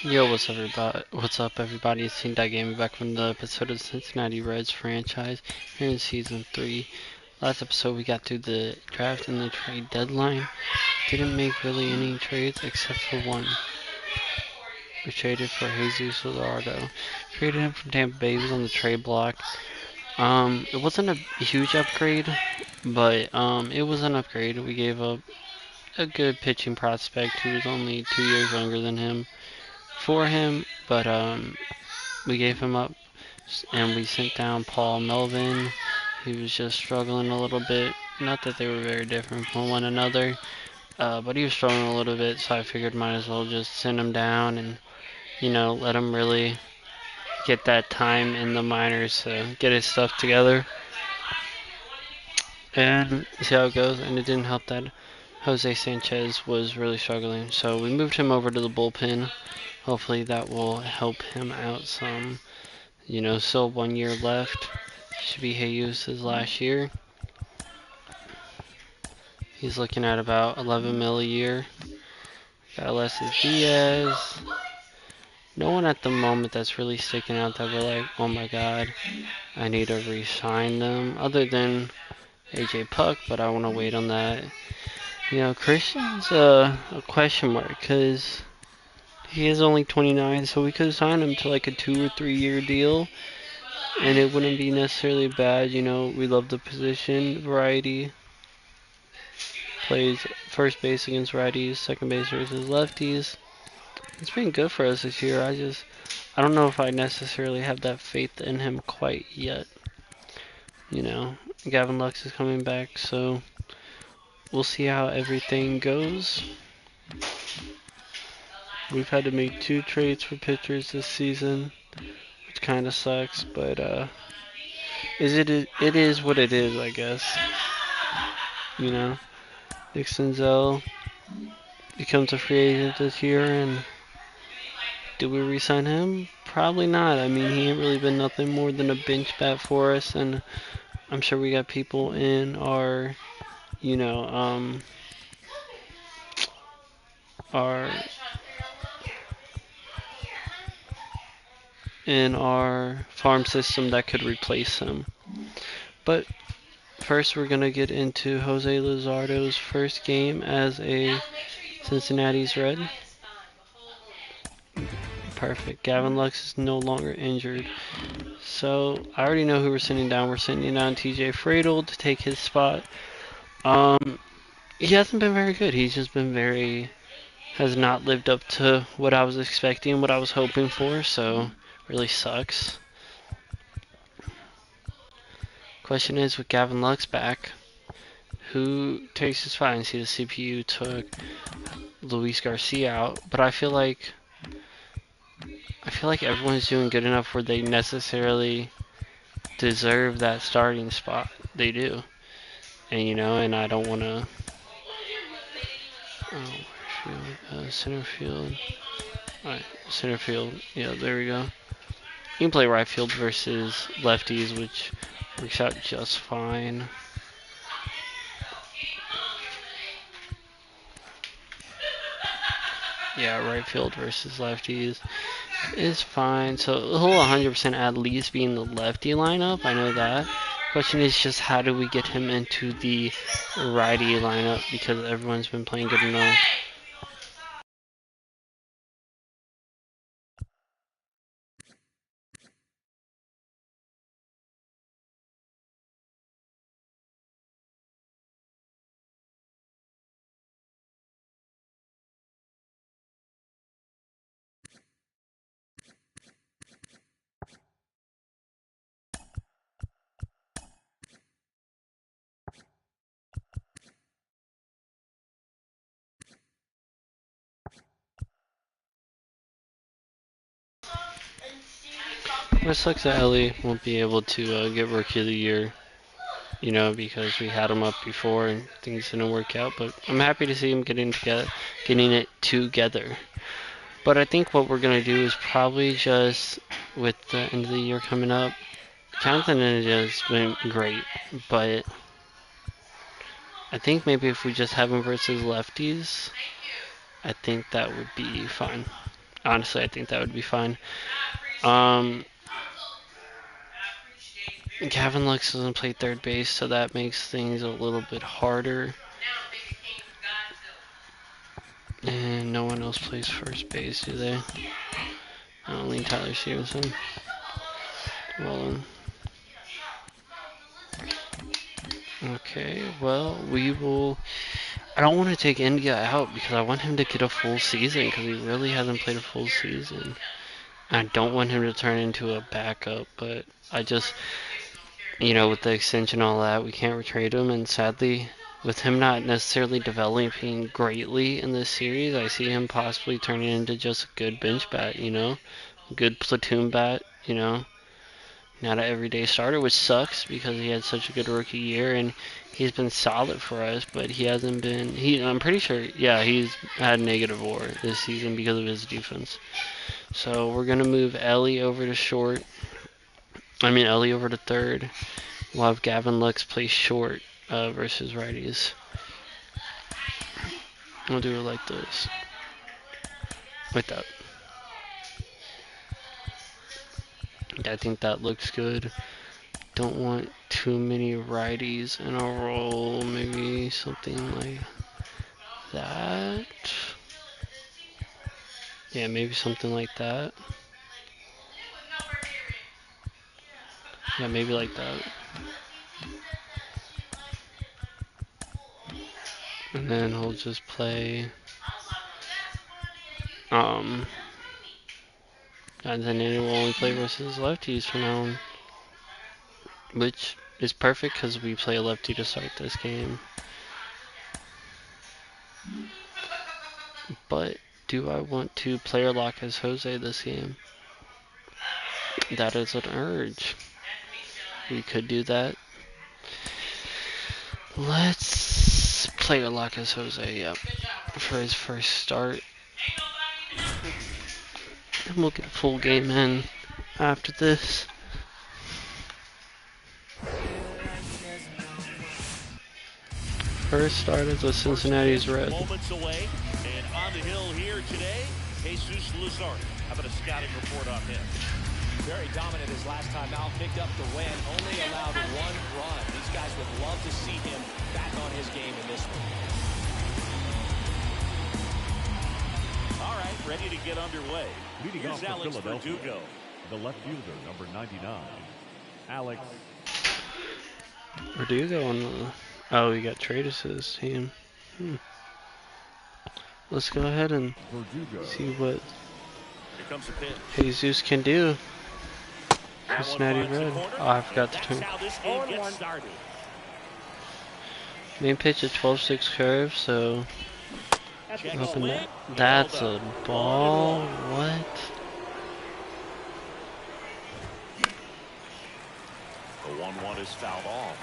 Yo, what's up, everybody? What's up, everybody? It's Team Game back from the episode of the Cincinnati Reds franchise here in Season 3. Last episode, we got through the draft and the trade deadline. Didn't make really any trades except for one. We traded for Jesus Luzardo. Traded him from Tampa Bay. He was on the trade block. It wasn't a huge upgrade, but it was an upgrade. We gave up a good pitching prospect who was only 2 years younger than him for him, but we gave him up and we sent down Paul Melvin. He was just struggling a little bit. Not that they were very different from one another, but he was struggling a little bit, so I figured might as well just send him down and, let him really get that time in the minors to get his stuff together and see how it goes. And it didn't help that Jose Sanchez was really struggling, so we moved him over to the bullpen. Hopefully that will help him out some. Still 1 year left. Should be Jesus' last year. He's looking at about 11 mil a year. Got Alexis Diaz. No one at the moment that's really sticking out that we're like, oh my god, I need to re-sign them. Other than AJ Puck, but I want to wait on that. Christian's a question mark because he is only 29, so we could sign him to like a 2 or 3 year deal, and it wouldn't be necessarily bad. We love the position variety. Plays first base against righties, second base versus lefties. It's been good for us this year. I don't know if I necessarily have that faith in him quite yet. You know, Gavin Lux is coming back, so we'll see how everything goes. We've had to make 2 trades for pitchers this season, which kind of sucks, but it is what it is, I guess. You know, Nick Senzel becomes a free agent this year, and do we re-sign him? Probably not. I mean, he ain't really been nothing more than a bench bat for us, and I'm sure we got people in our, you know, our in our farm system that could replace him. But first, we're gonna get into Jose Luzardo's first game as a Cincinnati's Red. Perfect. Gavin Lux is no longer injured. So I already know who we're sending down. We're sending down TJ Fradel to take his spot. He hasn't been very good. He's just been has not lived up to what I was expecting, what I was hoping for, so really sucks. Question is, with Gavin Lux back, who takes his spot? And see, the CPU took Luis Garcia out, but I feel like everyone's doing good enough where they necessarily deserve that starting spot. They do. And I don't want to. Center field. Alright, center field. Yeah, there we go. You can play right field versus lefties, which works out just fine. Yeah, right field versus lefties is fine. So he'll 100% at least be in the lefty lineup. I know that. Question is just how do we get him into the righty lineup because everyone's been playing good enough. It sucks that Ellie won't be able to get Rookie of the Year, because we had him up before and things didn't work out. But I'm happy to see him getting it together. But I think what we're gonna do is probably just with the end of the year coming up, Jonathan has been great, but I think maybe if we just have him versus lefties, I think that would be fine. Honestly, I think that would be fine. Um, Gavin Lux doesn't play third base, so that makes things a little bit harder. And no one else plays first base, do they? Only Tyler Stevenson. Well, okay, well, we will. I don't want to take India out because I want him to get a full season because he really hasn't played a full season. I don't want him to turn into a backup, but I just, with the extension and all that, we can't retrade him, and sadly, with him not necessarily developing greatly in this series, I see him possibly turning into just a good bench bat, good platoon bat, not an everyday starter, which sucks because he had such a good rookie year and he's been solid for us, but he hasn't been. I'm pretty sure, yeah, he's had negative WAR this season because of his defense. So we're gonna move Ellie over to short. Ellie over to third. We'll have Gavin Lux play short versus righties. We'll do it like this, like that. I think that looks good. Don't want too many righties in a row. Maybe something like that. Yeah, maybe something like that. Yeah, maybe like that. And then he'll just play. And then it will only play versus lefties from now on. Which is perfect because we play a lefty to start this game. But do I want to player lock as Jose this game? That is an urge. We could do that. Let's player lock as Jose, yep. For his first start. And we'll get a full game in after this. First start as a Cincinnati's Red. Moments away, and on the hill here today, Jesus Luzardi. How about a scouting report on him? Very dominant his last time out, picked up the win, only allowed one run. These guys would love to see him back on his game in this one. All right, ready to get underway. Leading Here's off for Alex Philadelphia, Verdugo. the left fielder, number 99, Alex. Verdugo on the. Oh, we got Tradus' team. Let's go ahead and Verdugo. see what Here comes a pitch. Jesus can do. That one Cincinnati finds the Red. corner, Oh, I forgot to and turn. that's how this game gets started. Main pitch at 12-6 curve, so Check hoping swing. that. That's a ball. What? The 1-1 is fouled off.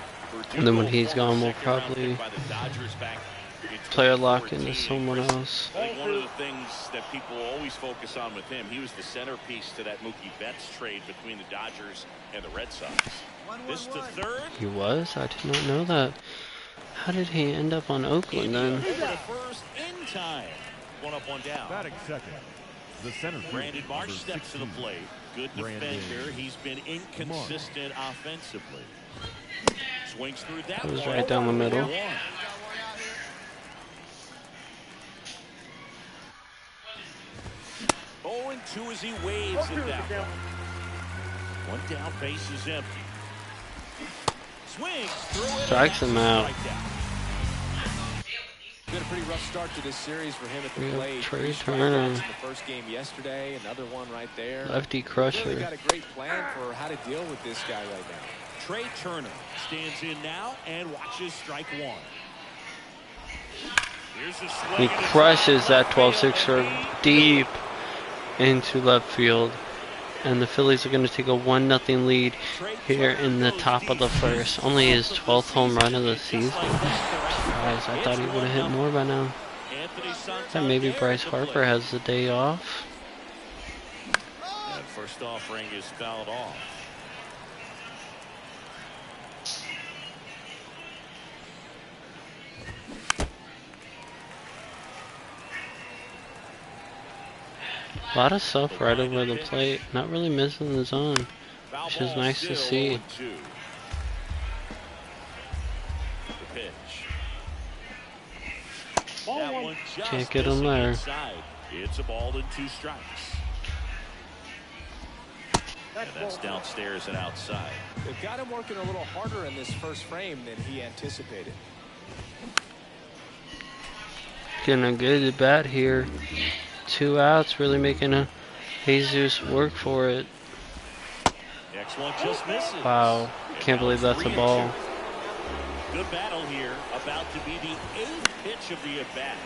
And then when he's Verdugo, gone, we'll second-round probably pick by the Dodgers back in player lock 2014. into someone else. I think one of the things that people always focus on with him, he was the centerpiece to that Mookie Betts trade between the Dodgers and the Red Sox. This to third. He was? I did not know that. How did he end up on Oakland then? Over to first in time. One up, one down. Batting second, the center fielder, Brandon Marsh number steps to the 16, plate. Good Brandon defender. He's been inconsistent offensively. Swings through that It was one. right down the middle. 0-2 as he waves it down. One down, base is empty. Swings through it. Strikes him out. Been a pretty rough start to this series for him at the We have plate. Trey 3 Turner. strikeouts in the first game yesterday, another one right there. Lefty Really crusher. got a great plan for how to deal with this guy right now. Trey Turner stands in now and watches strike one. Here's a swing. He crushes that 12-6 curve deep into left field. And the Phillies are going to take a 1-0 lead here in the top of the first. Only his 12th home run of the season. Surprised. I thought he would have hit more by now. And maybe Bryce Harper has the day off. And first offering is fouled off. A lot of stuff right over the plate. Not really missing the zone, which is nice to see. The pitch. That one just Can't get him there. inside. It's a ball and 2 strikes. And that's downstairs and outside. They've got him working a little harder in this first frame than he anticipated. Getting a good at bat here. 2 outs, really making a Jesus work for it. Next one just misses. Wow, can't believe that's a ball. Good battle here. About to be the 8th pitch of the at-bat.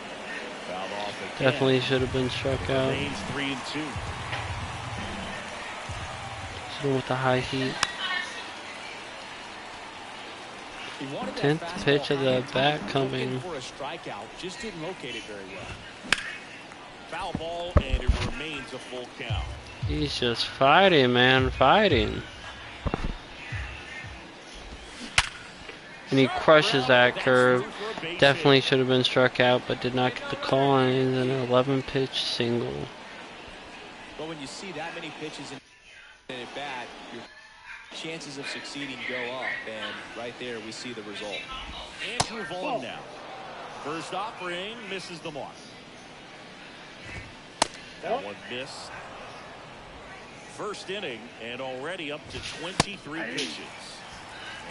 Fouled off again. Definitely should have been struck out. Remains 3-2. Sitting with the high heat. 10th pitch of the at-bat coming. For a strikeout, just didn't locate it very well. Foul ball, and it remains a full count. He's just fighting, man, fighting. And he crushes that curve. Definitely should have been struck out, but did not get the call, and it's an 11-pitch single. But when you see that many pitches in at bat, your chances of succeeding go up, and right there we see the result. Andrew Vaughn now. First offering, misses the mark. That one missed. First inning, and already up to 23 pitches.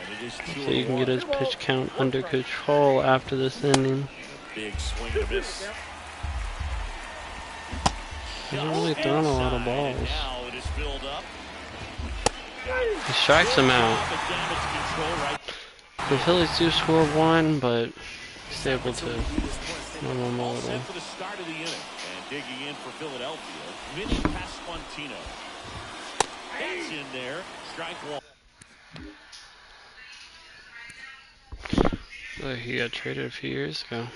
And it is 2-1. So you can get his pitch count under control after this inning. Big swing and a miss. He hasn't really thrown a lot of balls. Now it is filled up. He strikes him out. The Phillies do score 1, but he's able to run them a little. Set for the start of the inning. And digging in for Philadelphia, Vinny Pasquantino. That's in there. Strike 1. He got traded a few years ago.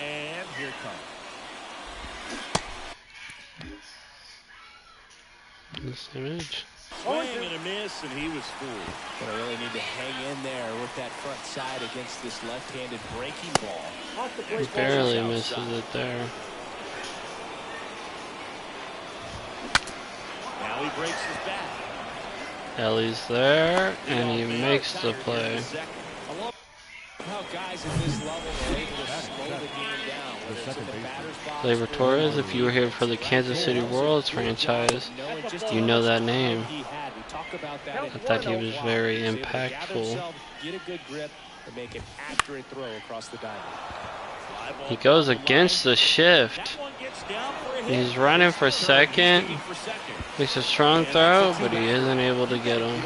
And here it comes. This image. Swing and a miss, and he was fooled. But I really need to hang in there with that front side against this left-handed breaking ball. He barely misses it there. Now he breaks his back. Ellie's there, and he makes the play. I love how guys at this level are able to slow the game down. Whether it's in the batter's box Gleyber Torres, if you were here for the Kansas City Royals franchise, you know that name. I thought he was very impactful. Get a good grip and make an accurate throw across the diamond. He goes against the shift. He's running for second. Makes a strong throw, but he isn't able to get him.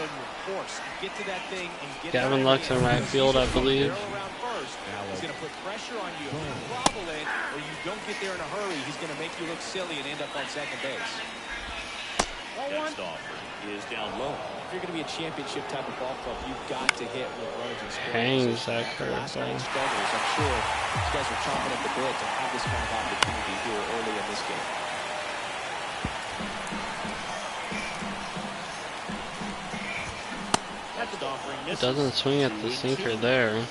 Gavin Lux in right field, I believe. He's going to put pressure on you. If you grovel it or you don't get there in a hurry, he's going to make you look silly and end up on second base. Next offer is down low. If you're going to be a championship type of ball club, you've got to hit with runners and scoring. Hangs that Last curveball. night's struggles, I'm sure these guys are chomping at the bit to have this kind of opportunity here early in this game. It doesn't swing at the sinker there.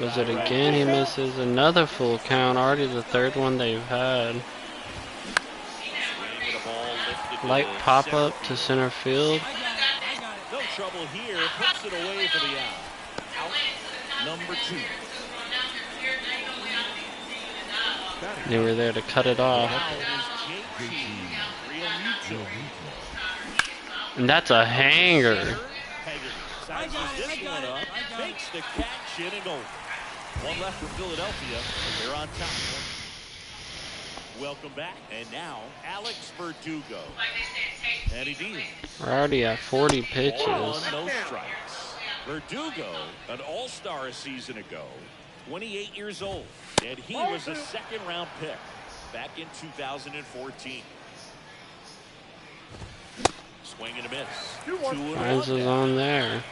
Goes it again, he misses. Another full count, already the 3rd one they've had. Light pop up to center field. No trouble here. Puts it away for the out. Out number 2. They were there to cut it off. And that's a hanger. Sizes this one up, makes the catch in and over. One left for Philadelphia, and they're on top. Welcome back, and now Alex Verdugo. And he deals. We're already at 40 pitches. No strikes. Verdugo, an all-star a season ago, 28 years old, and he was a second-round pick back in 2014. Swing and a miss. Finds his on there.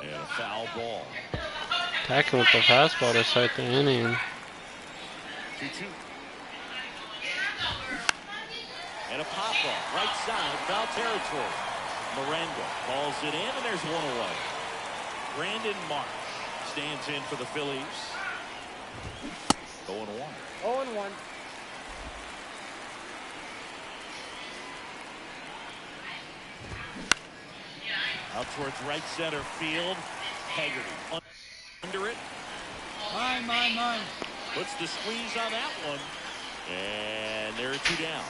And a foul ball. Attacking with the fastball to start the inning. 2-2. And a pop-off, right side, foul territory. Miranda calls it in, and there's one away. Brandon Marsh stands in for the Phillies. 0-1. 0-1. Out towards right center field. Haggerty under it. Mine. Puts the squeeze on that one. And there are 2 down.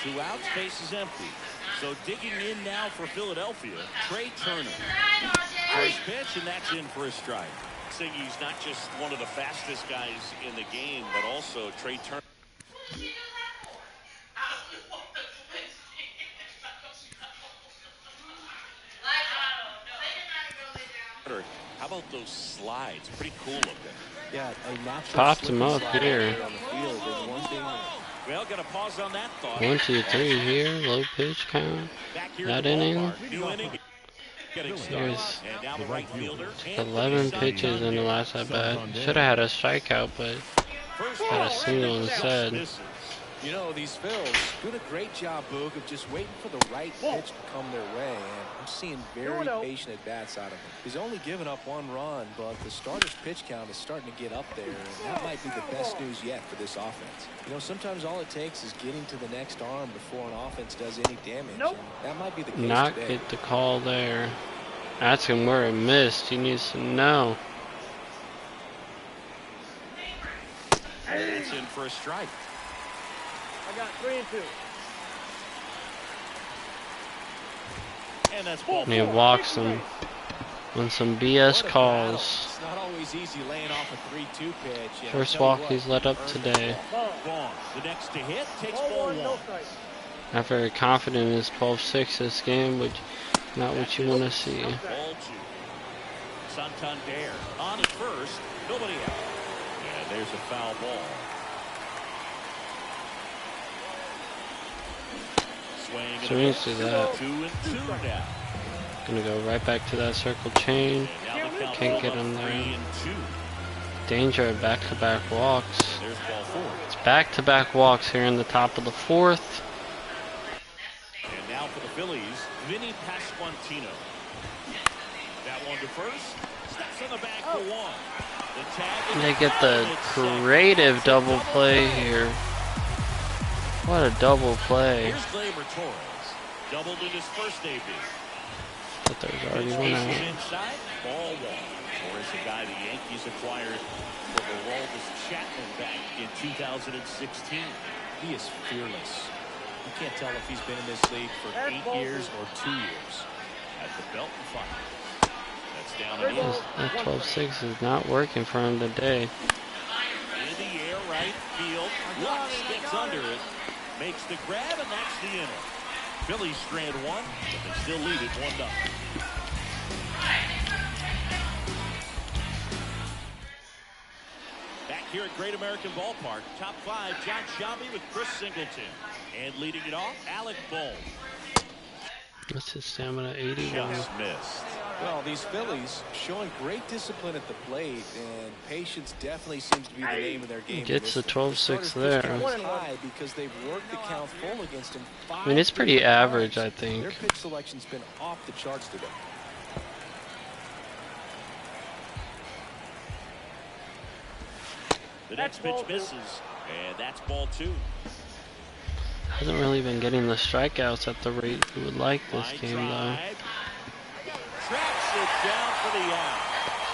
2 outs, base is empty. So digging in now for Philadelphia, Trey Turner. First pitch, and that's in for a strike. Saying he's not just one of the fastest guys in the game, but also Trey Turner. How about those slides? Pretty cool looking. Yeah, a natural Popped him up slide here. on the field, and one thing. Well, got to pause on that thought. 1, 2, 3 here. Low pitch count. Back here That at the inning. ballpark. New inning. Getting started. There's And now the right fielder. 11 pitches in the last at bat. Should have had a strikeout, but had a single instead. You know, these Phils doing a great job, Boog, of just waiting for the right pitch to come their way. And I'm seeing very patient at-bats out of him. He's only given up 1 run, but the starter's pitch count is starting to get up there. And that might be the best news yet for this offense. You know, sometimes all it takes is getting to the next arm before an offense does any damage. And that might be the case Not today. get the call there. Ask him where it missed. He needs to know. It's in for a strike. I got 3 and 2. And that's ball And he 4. walks him on some BS What a calls. battle. It's not always easy laying off a 3-2 pitch. And First I'll tell walk you he's let up today. Vaughn, the next to hit, takes Ball ball 1, no 1. strike. Not very confident in his 12-6 this game, which not what you want to see. Ball 2. Santander on at first, nobody out. And there's a foul ball. Swing and a Swings to miss. that. 2 and 2 now. Gonna go right back to that circle chain. And now the count Can't get up him there. 3 and 2. Danger of back-to-back walks. There's ball 4. It's back-to-back walks here in the top of the 4th. And now for the Phillies, Vinny Pasquantino. That one to first. Steps on the back for 1. The tag is They get down, the it's set. creative It's a double play here. What a double play. Here's Gleyber Torres. Doubled in his first AB. But there's already one Bases out. inside, ball 1. Torres, a guy the Yankees acquired for Aroldis Chapman back in 2016. He is fearless. You can't tell if he's been in this league for 8 years or 2 years. At the belt and fire. That's down and in. That 12-6 is not working for him today. In the air, right field. Lux gets under it. Makes the grab, and that's the inning. Phillies strand 1, but they still lead it 1-0. Back here at Great American Ballpark, top 5, John Shelby with Chris Singleton. And leading it off, Alec Bohm. What's his stamina? 81. Just missed. Well, these Phillies showing great discipline at the plate, and patience definitely seems to be the name of their game. Gets the 12-6 Starter's there. pitch count is high because they've worked the count full against him. I mean, it's pretty 5 average, times. I think. Their pitch selection's been off the charts today. The next pitch misses, and that's ball 2. Hasn't really been getting the strikeouts at the rate we would like this Line game, though. drive. Traps it down for the out.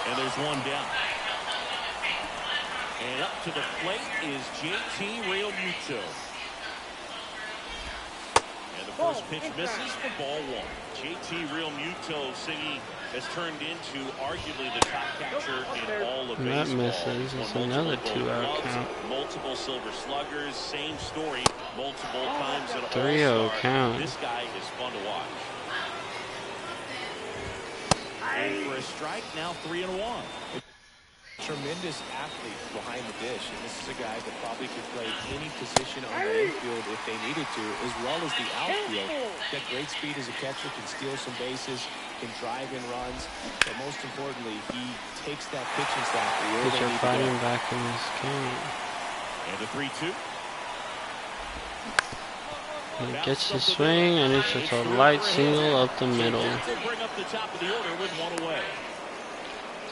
And there's 1 down. And up to the plate is JT Real Muto. And the first pitch misses for ball 1. JT Real Muto, Siggy, has turned into arguably the top catcher in all of And that baseball. misses. He's It's won another multiple Gold 2-out Gloves, count. multiple Silver Sluggers, same story, multiple times an 3-0 All-Star. count. This guy is fun to watch. And for a strike, now 3-1. Tremendous athlete behind the dish, and this is a guy that probably could play any position on the infield if they needed to, as well as the outfield. Got great speed as a catcher, can steal some bases, can drive in runs, but most importantly, he takes that pitching staff to where Pitcher they need to fighting go. back in this count. And the 3-2. He gets the swing, and it's just a light single up the middle. They'll bring up the top of the order with 1 away.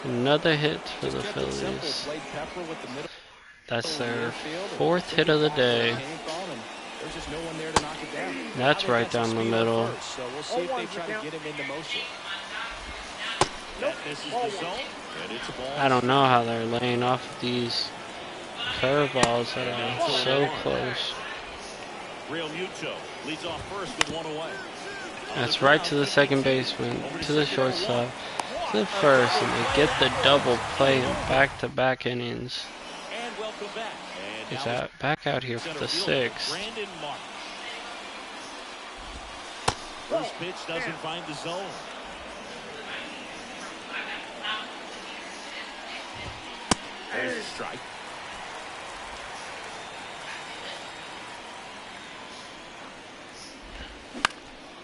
Another hit for the Just kept it simple, Phillies. played Pepper with the middle That's of the their infield, and fourth hit couldn't of the call where it day. came from, and there's just no one there to knock it down. That's Now they've right got some down the speed on middle. first, so we'll see if they try to get him into motion. That misses the zone, and it's a ball. I don't know how they're laying off of these curveballs that are so close. Real Muto leads off first with one away. That's right to the second baseman, to the shortstop, to the first, and they get the double play in back-to-back innings. And welcome back. And He's now back out here for the sixth. Brandon Mark. First pitch doesn't find the zone. There's a strike.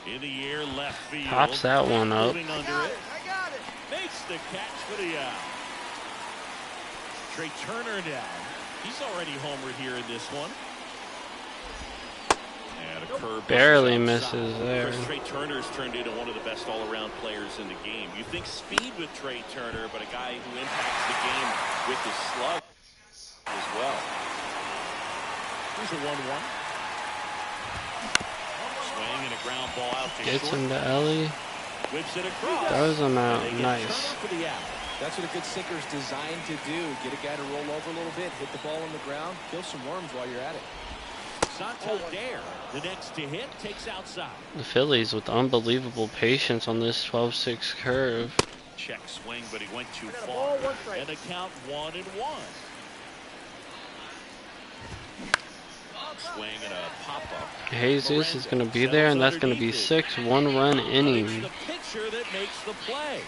In the air, left field. Pops that one up. Moving under it. Makes the catch for the out. Trey Turner down. He's already homered here in this one. And a curve Barely misses misses outside. there. Of course, Trey Turner's turned into one of the best all-around players in the game. You think speed with Trey Turner, but a guy who impacts the game with his slug as well. Here's a 1-1. Swing and a ground ball out to Gets short. him to Ellie. Whips it across. Throws him out. And they get Nice. Turner for the out. That's what a good sinker is designed to do. Get a guy to roll over a little bit, hit the ball on the ground, kill some worms while you're at it. Santander, the next to hit, takes outside. The Phillies with unbelievable patience on this 12-6 curve. Check swing, but he went too got a far. ball, one strike. And the count 1-1. Swing and a pop-up. Jesus is going to be there, and that's going to be 6 one-run It's innings. the pitcher that makes the play.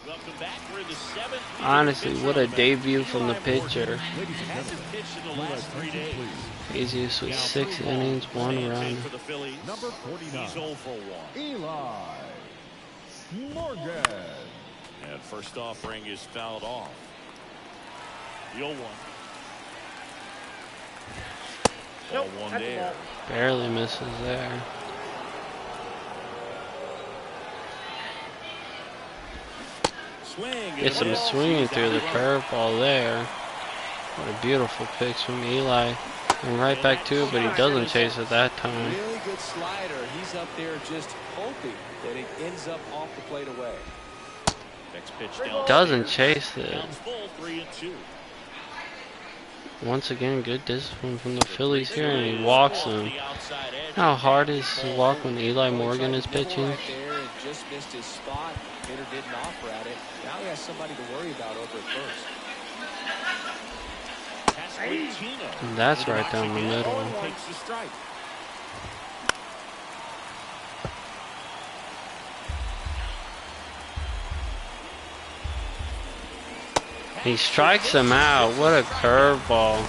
Welcome back. We're in the 7th. Honestly, what a debut from the pitcher. Hasn't pitched in the last 3 days. Jesus with 6 innings, 1 run. For the Phillies. Number 49. He's 0 for 1. Eli Morgan. And first offering is fouled off. The 0-1. Ball Nope, one that's a there. ball. Barely misses there. Swing. Gets him swinging through the curveball there. What a beautiful pitch from Eli. And right back to it, but he doesn't chase it that time. Really good slider. He's up there just hoping that it ends up off the plate away. Next pitch down. Doesn't chase it. Counts full, 3-2. Once again, good discipline from the Phillies here, and he walks him. How hard is to walk when Eli Morgan is pitching? Right there and just missed his spot. Hitter didn't offer at it. Now he has somebody to worry about over at first. And that's right down the middle. Takes the strike. He strikes him out. What a curveball.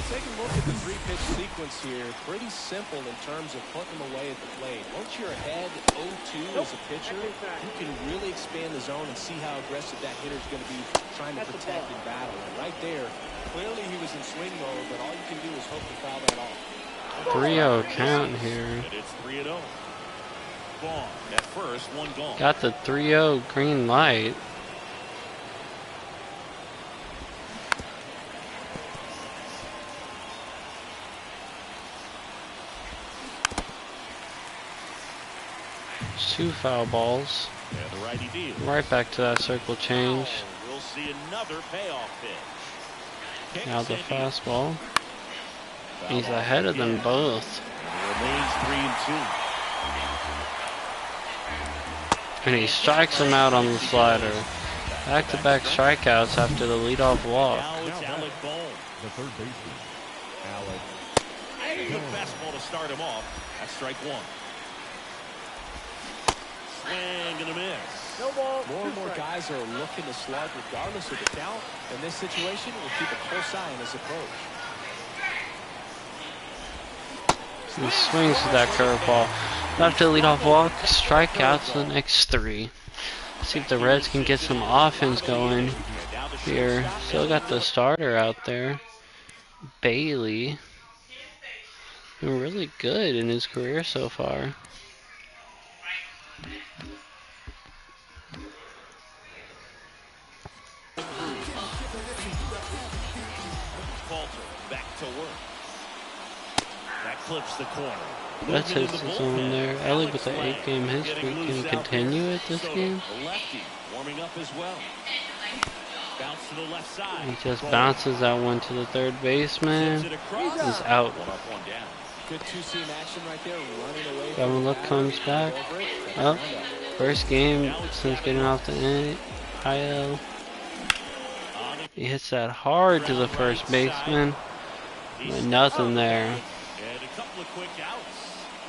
Take a look at the three-pitch sequence here. Pretty simple in terms of putting them away at the plate. Once you're ahead 0-2 as a pitcher, you can really expand the zone and see how aggressive that hitter's going to be trying to protect and battle. And right there, clearly he was in swing mode, but all you can do is hope to foul that off. 3-0 count here. And it's 3-0. Gone. At first, one gone. Got the 3-0 green light. Two foul balls. And the righty deal. Right back to that circle change. We'll see another payoff pitch. Now the fastball. He's ahead of them both. Remains 3-2. And he strikes him out on the slider. Back-to-back strikeouts after the leadoff walk. Now it's Alec Bohm. The third baseman, Alec. And the fastball to start him off. That's strike one. Swing and a miss. No ball. More and more guys are looking to slug regardless of the count. In this situation, we'll keep a close eye on his approach. He swings to that curveball. After the leadoff walk, strikeouts the next 3. See if the Reds can get some offense going here. Still got the starter out there, Bailey. Been really good in his career so far. Coulter back to work. That clips the corner. That's Movement his in the zone bullpen. there. Ellie with Alex the Lang 8-game hit streak getting can loose out continue there. it this Soto, game. the lefty, warming up as well. Bounce to the left side. He just Cole bounces that one to the third sends baseman. it across. He's out. One up, one down. Good two-seam action right there, running away Gavin from the Look batter. comes back. Over it, got Up. ground out. First game since getting off the IL. He hits that hard to the first baseman. But nothing there. And a couple of quick outs.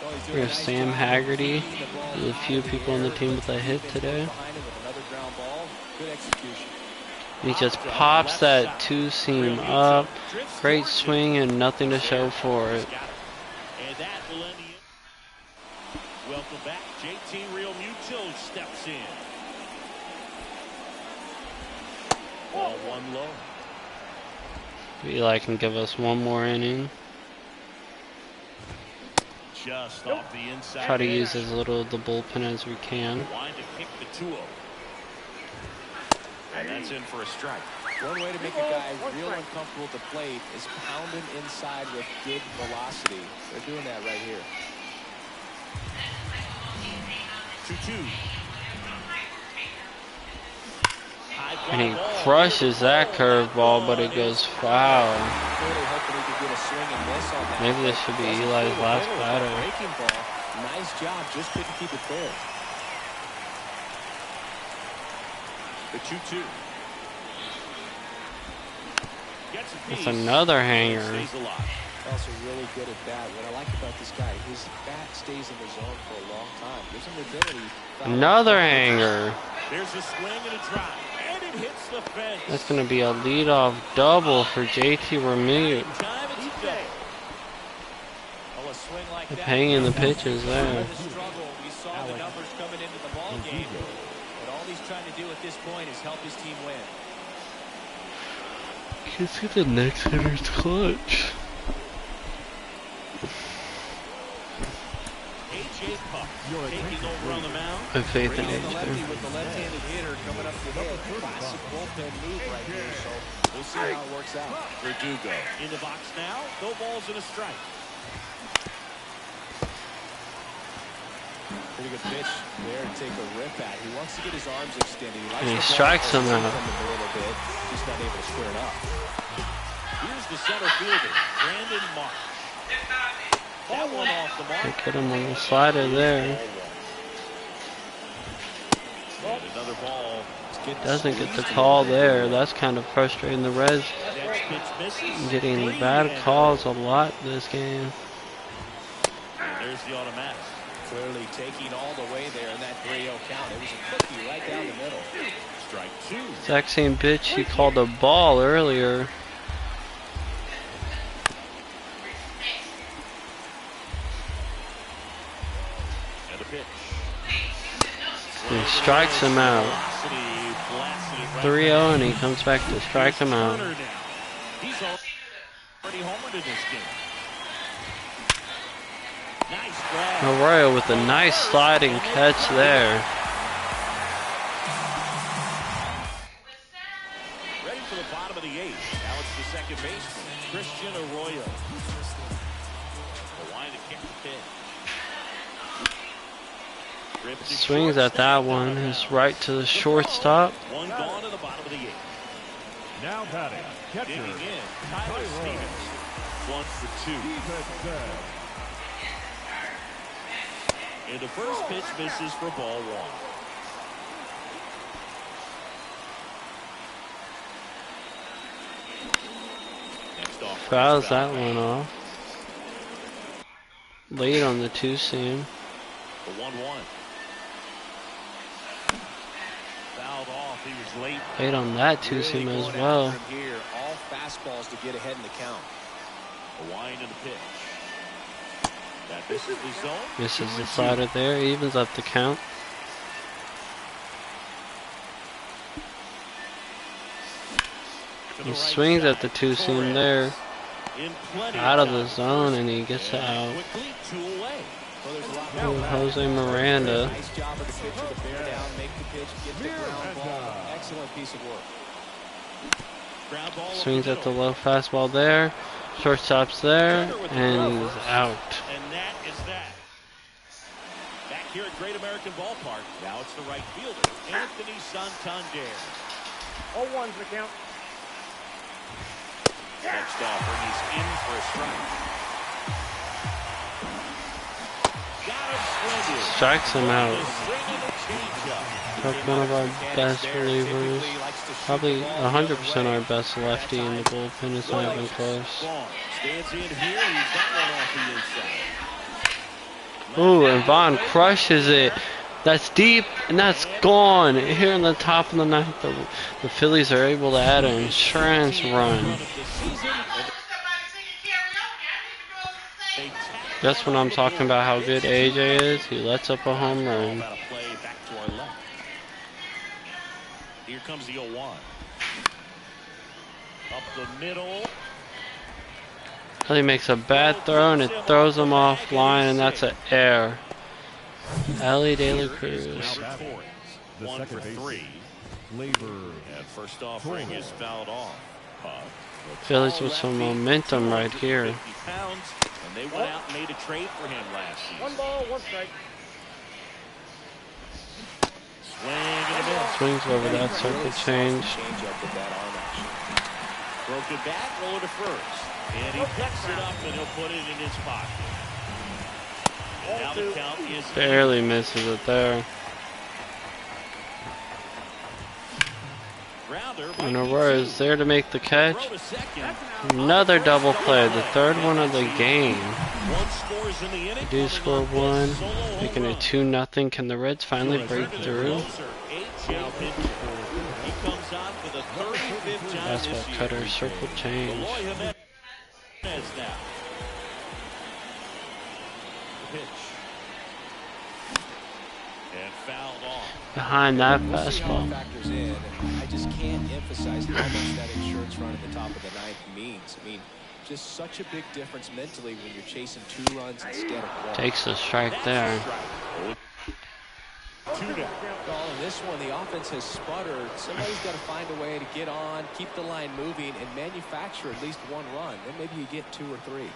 Oh, he's doing a Here's nice Sam job Haggerty. keeping the ball There's a few out of the people on the air. team with a hit Defense today. behind him with another ground ball. Good execution. He just pops that two-seam up. Great swing and nothing to show for it. And that will end the. Welcome back. JT Real Mutual steps in. Ball one low. Eli can give us one more inning. Just off the inside. Try to edge. use as little of the bullpen as we can. Wind to kick the 2-0. And that's in for a strike. One way to make a guy real uncomfortable at the plate is pound him inside with good velocity. They're doing that right here. 2-2. And he crushes that curveball, but it goes foul. Clearly hoping he could get a swing and miss on that. Maybe this should be Eli's last batter. Breaking ball. Nice job. Just couldn't keep it fair. The 2-2. Gets a It's piece. another hanger. Stays alive. Also really good at bat. What I like about this guy, his bat stays in the zone for a long time. Gives him the ability. Another hanger. There's a swing and a drive. And it hits the fence. That's going to be a leadoff double for JT Remote. Time it's a double. Oh, a swing like They're that. paying the pitches there. The struggle. We saw the numbers coming into the ball game. But all he's trying to do at this point is help his team win. You can see the next hitter's clutch. A.J. Puck taking over on the mound. I have faith in The AJ. lefty with the left-handed hitter coming up to hit. Classic bullpen move right here. So we'll see how it works out. Verdugo in the box now. No balls and a strike. Pretty good pitch there to take a rip at. He wants to get his arms extended. He likes And he the ball strikes him from out. the middle a bit. Just not able to square it up. Here's the center fielder, Brandon Mark. That one off the mark. They get him on the slider there. And another ball. Doesn't get the call there. That's kind of frustrating the Reds. Next pitch misses. Getting Three bad and calls a lot this game. there's the automatic. Clearly taking all the way there in that 3-0 count. It was a cookie right down the middle. Strike two. Exact same pitch he called a ball earlier. And a pitch. He strikes him out. Velocity blasted it right 3-0 and he comes back to strike him out. Turner now. He's already homered in this game. Nice grab. Arroyo with a nice sliding catch there. Ready for the bottom of the eighth. Now it's the second baseman, Christian Arroyo. The line to kick the pitch. Ripped to Swings at that one. He's right to the shortstop. One gone to the bottom of the eighth. Now batting, catcher, Digging in, Tyler Stevens. 1 for 2. And the first pitch misses for ball one. Next off. Fouls that one off. Late on the two-seam. The 1-1. Fouled off. He was late. Late on that two-seam Really as going well. after him here. All fastballs to get ahead in the count. A wind and a pitch. That misses the zone. Misses the slider there. Evens up the count. To the He right swings side. at the two-seam Torres. there. In plenty Out of the time. zone and he gets out. Quickly, 2 away. Well, there's a lot Oh, more. Jose Miranda. Nice job of the pitcher to bear down, make the pitch, get the ground ball. Excellent piece of work. Ground ball up Swings the at the middle. low fastball there. Shortstop's there, Turner with the and throw. he's out. And that is that. Back here at Great American Ballpark. Now it's the right fielder, Anthony Santander. 0-1's the count. Next offer, he's in for a strike. Got him splendid. Strikes him out. The swing and the changeup. Took one of our best relievers. Probably 100% our best lefty in the bullpen. It's not even close. Vaughn stands in here. He's got one off the inside. Ooh, and Vaughn crushes it. That's deep, and that's gone. Here in the top of the ninth, the Phillies are able to add an insurance run. That's when I'm talking about how good AJ is. He lets up a home run. Here comes the 0-1. Up the middle. He makes a bad throw, and it throws him offline, and that's an error. Ellie De La Cruz. The 1 for second 3. Labor. And first offering is fouled off. Phillies with some momentum right here. 50 pounds, and they went out and made a trade for him last season. 1 ball, 1 strike. Swing and a miss. Swings over that circle change. Broken back, roll to first. And he picks it up and he'll put it in his pocket. And now the count is Barely misses it there. Grounder. And Aurora is there to make the catch. Another double play, the third one of the game. They do score one, making it 2-0. Can the Reds finally break through? Fastball cutter, circle change. And fouled off. Behind that fastball. I just can't emphasize how much that insurance run at the top of the ninth means. I mean, just such a big difference mentally when you're chasing 2 runs instead of 1. Takes the strike there. Well, in this one, the offense has sputtered. Somebody's got to find a way to get on, keep the line moving, and manufacture at least 1 run. Then maybe you get 2 or 3.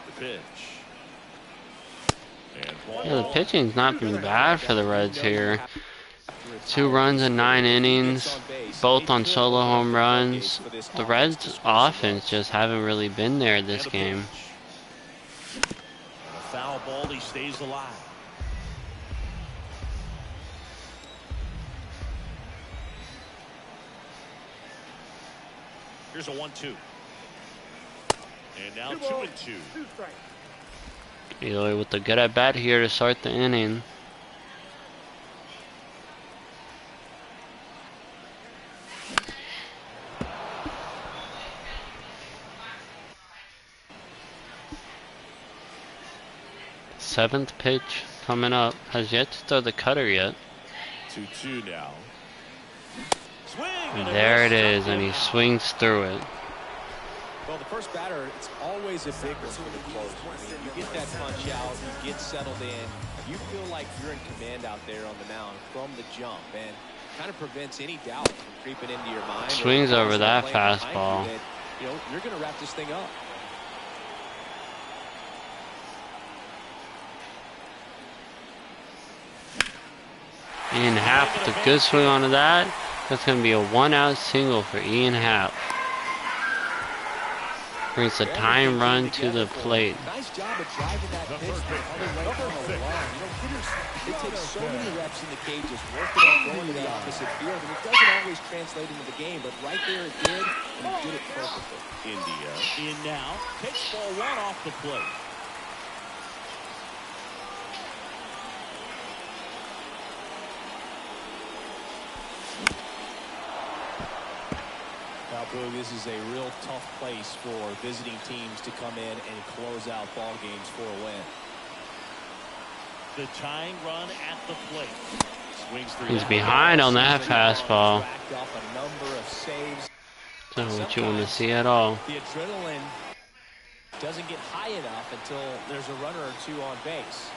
The pitch. And Yeah, the pitching's not been bad for the Reds here. 2 runs in 9 innings, both on solo home runs. The Reds' offense just haven't really been there this game. a foul ball, he stays alive. Here's a 1-2. And now 2-2. 2 strikes. Eloy with the good at bat here to start the inning. Seventh pitch coming up. Has yet to throw the cutter yet. 2-2 now. Swing And there it is, and he swings through it. Well, the first batter, it's always a big one for the closer. I mean, you get that punch out, you get settled in, you feel like you're in command out there on the mound from the jump, and kind of prevents any doubt from creeping into your mind. Swings over that fastball. You know, you're going to wrap this thing up. Ian Happ with a good swing onto that. That's going to be a 1-out single for Ian Happ. Brings the tying run to the plate. Nice job of driving that pitch to the other right down the line. You know, hitters, they take so many reps in the cages, working on going to the opposite field, and it doesn't always translate into the game, but right there it did, and he did it perfectly. India in now. Takes ball 1 off the plate. Now, Boog, this is a real tough place for visiting teams to come in and close out ball games for a win. The tying run at the plate. Swings through. He's behind on that fastball. Racked up a number of saves. Not what you want to see at all. The adrenaline doesn't get high enough until there's a runner or 2 on base.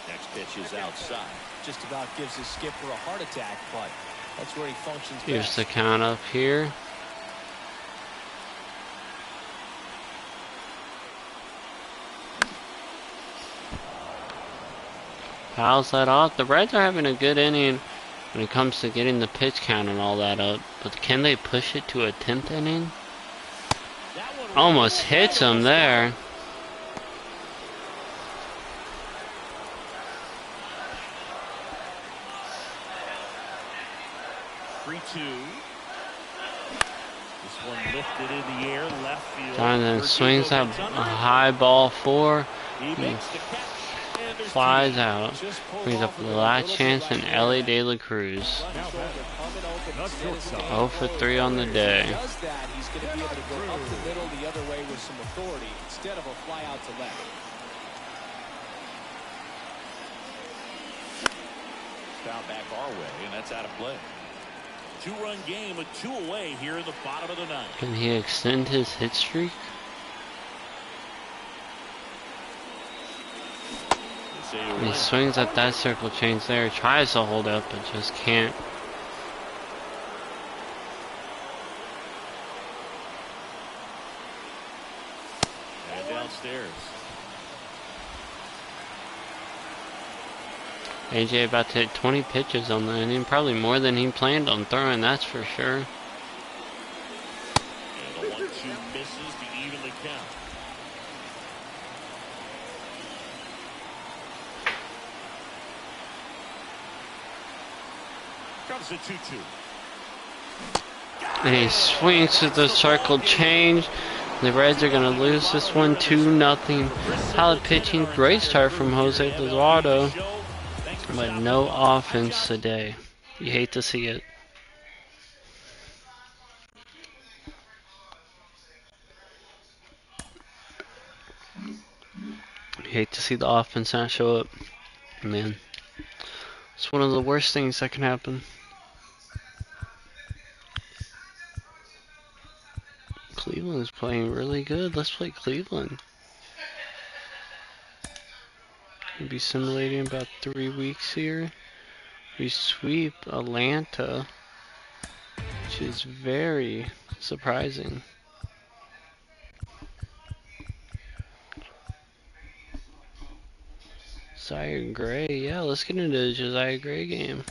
Next pitch is outside. Just about gives his skipper a heart attack, but That's where he functions Here's best. the count up here. Fouls that off. The Reds are having a good inning when it comes to getting the pitch count and all that up. But can they push it to a 10th inning? Almost hits him there. This one lifted in the air, left field. Jonathan swings that high ball 4. He makes the catch. And there's Flies two. out. Brings up the last chance in Ellie De La Cruz. 0 for 3 on the day. Does that, he's going to be able to go up the middle the other way with some authority instead of a fly out to left. Foul back our way, and that's out of play. 2-run game with 2 away here in the bottom of the 9th. Can he extend his hit streak? And he swings at that circle change there, tries to hold up, but just can't. And downstairs. AJ about to hit 20 pitches on the inning, probably more than he planned on throwing, that's for sure. And the 1-2 misses to even the count. Comes a 2-2. And he swings to the circle change. The Reds are going to lose this one 2-0. Solid pitching, great start from Jose Eduardo, but no offense today. You hate to see it. You hate to see the offense not show up. Man, it's one of the worst things that can happen. Cleveland's playing really good. Let's play Cleveland. We'll be simulating about 3 weeks here. We sweep Atlanta, which is very surprising. Josiah Gray, yeah, let's get into the Josiah Gray game.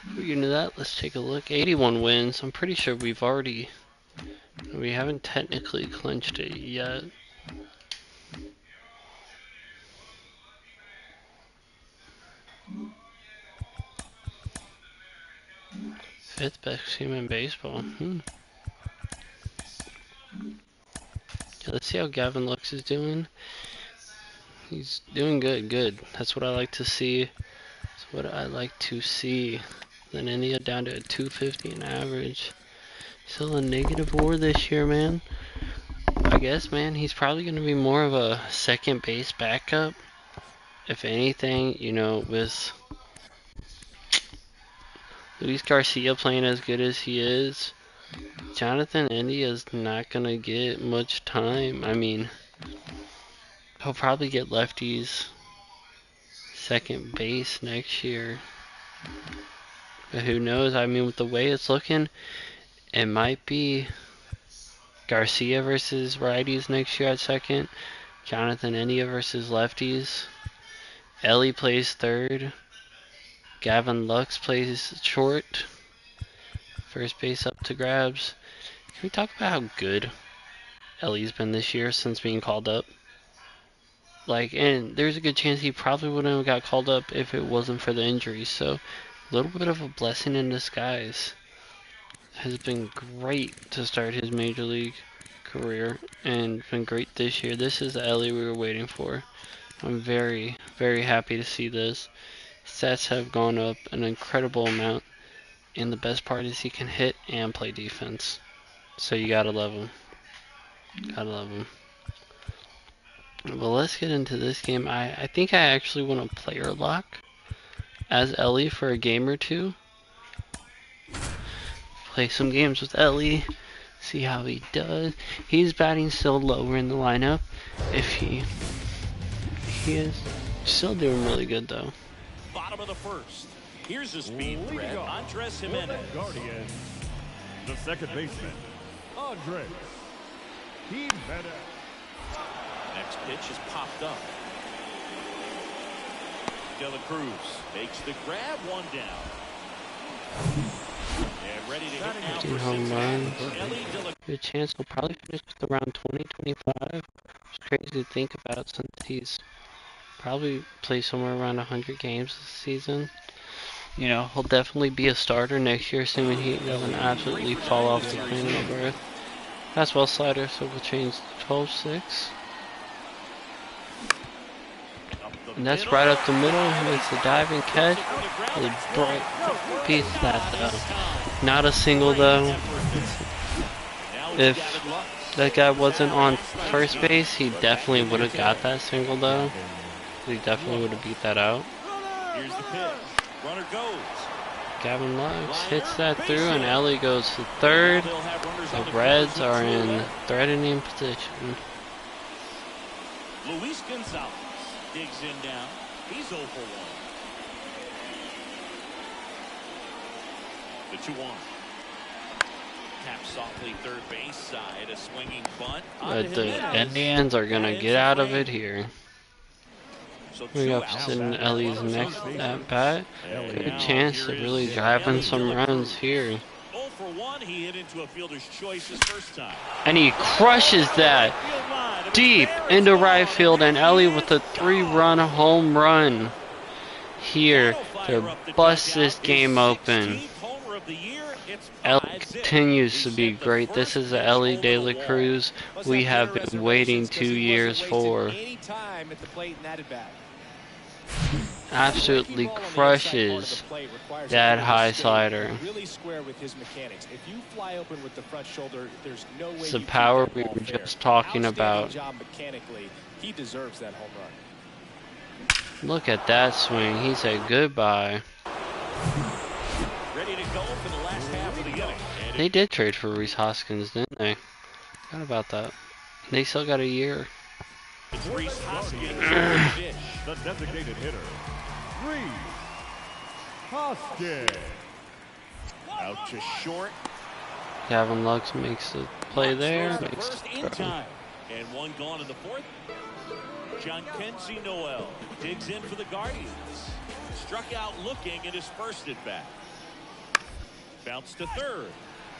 Before we get into that, let's take a look. 81 wins. I'm pretty sure we haven't technically clinched it yet. Fifth best team in baseball. Yeah, let's see how Gavin Lux is doing. He's doing good. That's what I like to see. Then India down to a 250 in average. Still a negative WAR this year, man. I guess, man, he's probably going to be more of a second base backup. If anything, you know, with Luis Garcia playing as good as he is, Jonathan India is not going to get much time. I mean, he'll probably get lefties second base next year. But who knows? I mean, with the way it's looking, it might be Garcia versus righties next year at second. Jonathan India versus lefties. Ellie plays third. Gavin Lux plays short. First base up to grabs. Can we talk about how good Ellie's been this year since being called up? And there's a good chance he probably wouldn't have got called up if it wasn't for the injuries. So, a little bit of a blessing in disguise. Has been great to start his major league career and been great this year. This is the Ellie we were waiting for. I'm very, very happy to see this. Stats have gone up an incredible amount, and the best part is he can hit and play defense. So you gotta love him. Gotta love him. Well, let's get into this game. I think I actually want to player lock as Ellie for a game or two. Play some games with Ellie, see how he does. He's batting still lower in the lineup. He is still doing really good though. Bottom of the first. Here's a speed threat, Andres Jimenez. Guardians, the second baseman, Andres Jimenez. Next pitch is popped up. De La Cruz makes the grab, one down. And ready to hit now for home runs. Cincinnati. Good chance he'll probably finish with around 20, 25. It's crazy to think about since he's probably played somewhere around 100 games this season. You know, he'll definitely be a starter next year, assuming he doesn't absolutely fall off the planet of Earth. Fastball slider, so we'll change to 12-6. And that's right up the middle. He makes the diving catch. Really bright piece of that though. Not a single though. If that guy wasn't on first base, he definitely would have got that single though. He definitely would have beat that out. Here's the pitch. Runner goes. Gavin Lux hits that through, and Ellie goes to third. The Reds are in threatening position. Luis Gonzalez digs in now. He's 0 for 1. The 2-1. Tap softly third base side. A swinging bunt. But the Indians are going to get out of it here. We got Sid Ellie's next at bat. Good chance of really driving some runs here. 0 for 1. He hit into a fielder's choice his first time. And he crushes that deep into right field, and Ellie with a 3-run home run here to bust this game open. Ellie continues to be great. This is the Ellie De La Cruz we have been waiting 2 years for. Absolutely crushes that high slider. It's the power we were just talking about. Look at that swing. He said goodbye. They did trade for Rhys Hoskins, didn't they? Forgot about that. They still got a year. It's Rhys Hoskins. The designated hitter, Rhys Hoskins. Out to short. Gavin Lux makes the play there. Makes First the in throw. time. And one gone in the fourth. John Kenzie Noel digs in for the Guardians. Struck out looking at his first at bat. Bounce to third.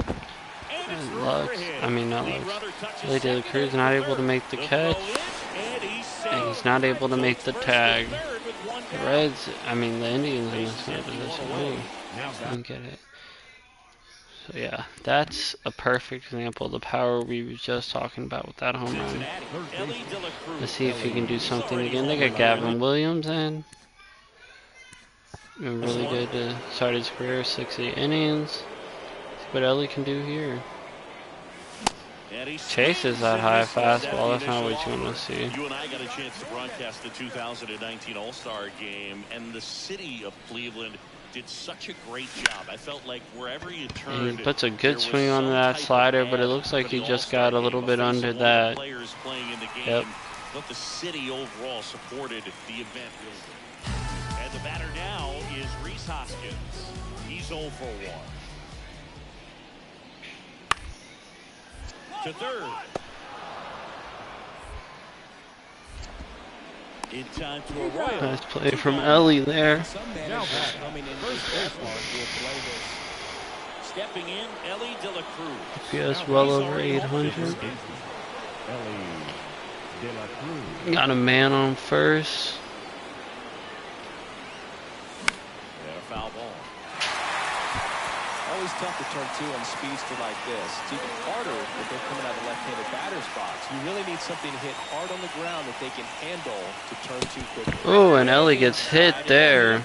And Lux, not Lux. Ellie De La Cruz not able to make the catch. And he's not able to make the tag. The Reds, the Indians in this kind of position. Ooh, I don't get it. So yeah, that's a perfect example of the power we were just talking about with that home run. Let's see if he can do something again. They got Gavin Williams in. Been really good to start his career, 60 innings. See what Ellie can do here. Chases that high fastball. That's not what you want to see. You and I got a chance to broadcast the 2019 All-Star Game, and the city of Cleveland did such a great job. I felt like wherever you turned, and he puts a good swing on that slider, but it looks like he just got a little bit under that. Yep. But the city overall supported the event really good. And the batter now is Rhys Hoskins. He's 0 for 1. To third. In time to a royal. Nice play from Ellie there. Stepping in, Ellie De La Cruz. Yes, well over 800. Ellie De La Cruz. Got a man on first. And a foul ball. Always tough to turn two on a speedster like this. It's even harder if they're coming out of the left-handed batter's box. You really need something to hit hard on the ground that they can handle to turn two quickly. Oh, and Ellie gets hit there.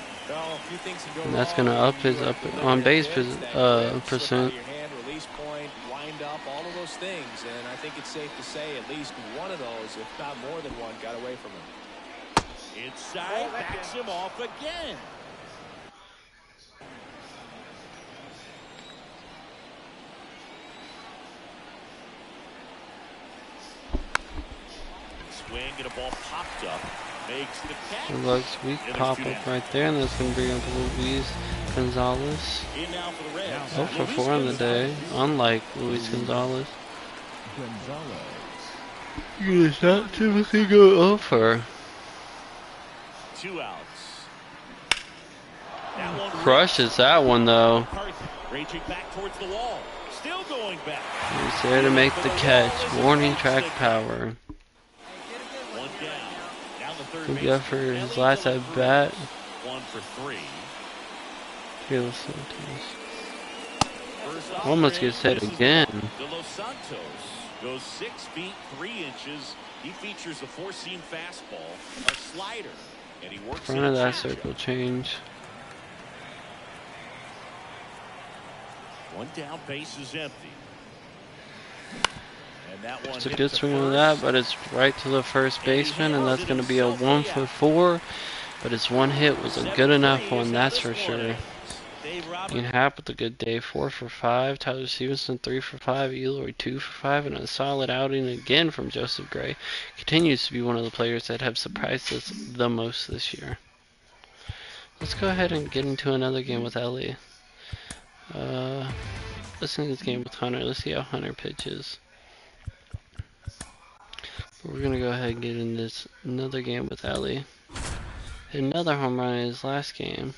And that's going to up his on base percent. Your hand, release point, wind up, all of those things. And I think it's safe to say at least one of those, if not more than one, got away from him. Inside, backs him off again. Swing and a ball popped up. Makes the catch. It looks weak And there's pop 2 up down. right there, and that's going to bring up Luis Gonzalez. In now for the Reds. 0 for Luis 4 on the day, Gonzalez. unlike Luis Gonzalez. Gonzalez. He does not typically go over. 2 outs. That one Crushes that one though. McCarthy raging back towards the wall. Still going back. He's there to make the catch. Warning track power. 1 down. Down the third Good base. job for his last at bat. 1 for 3. Feels Santos. First off, Almost gets hit this is again. De Los Santos goes 6 feet 3 inches. He features a 4-seam fastball, a slider, and he works Front in of a that changeup. circle change. 1 down, base is empty. And that one It's a hit good to swing on first. that, but it's right to the first baseman, and that's going to be a 1 for 4. But his one hit was a good enough one, that's for sure. Ian Happ with a good day, 4 for 5. Tyler Stevenson, 3 for 5. Eloy, 2 for 5. And a solid outing again from Joseph Gray. Continues to be one of the players that have surprised us the most this year. Let's go ahead and get into another game with Ellie. Let's do this game with Hunter. Let's see how Hunter pitches. But we're going to go ahead and get in this another game with Ellie. Another home run in his last game.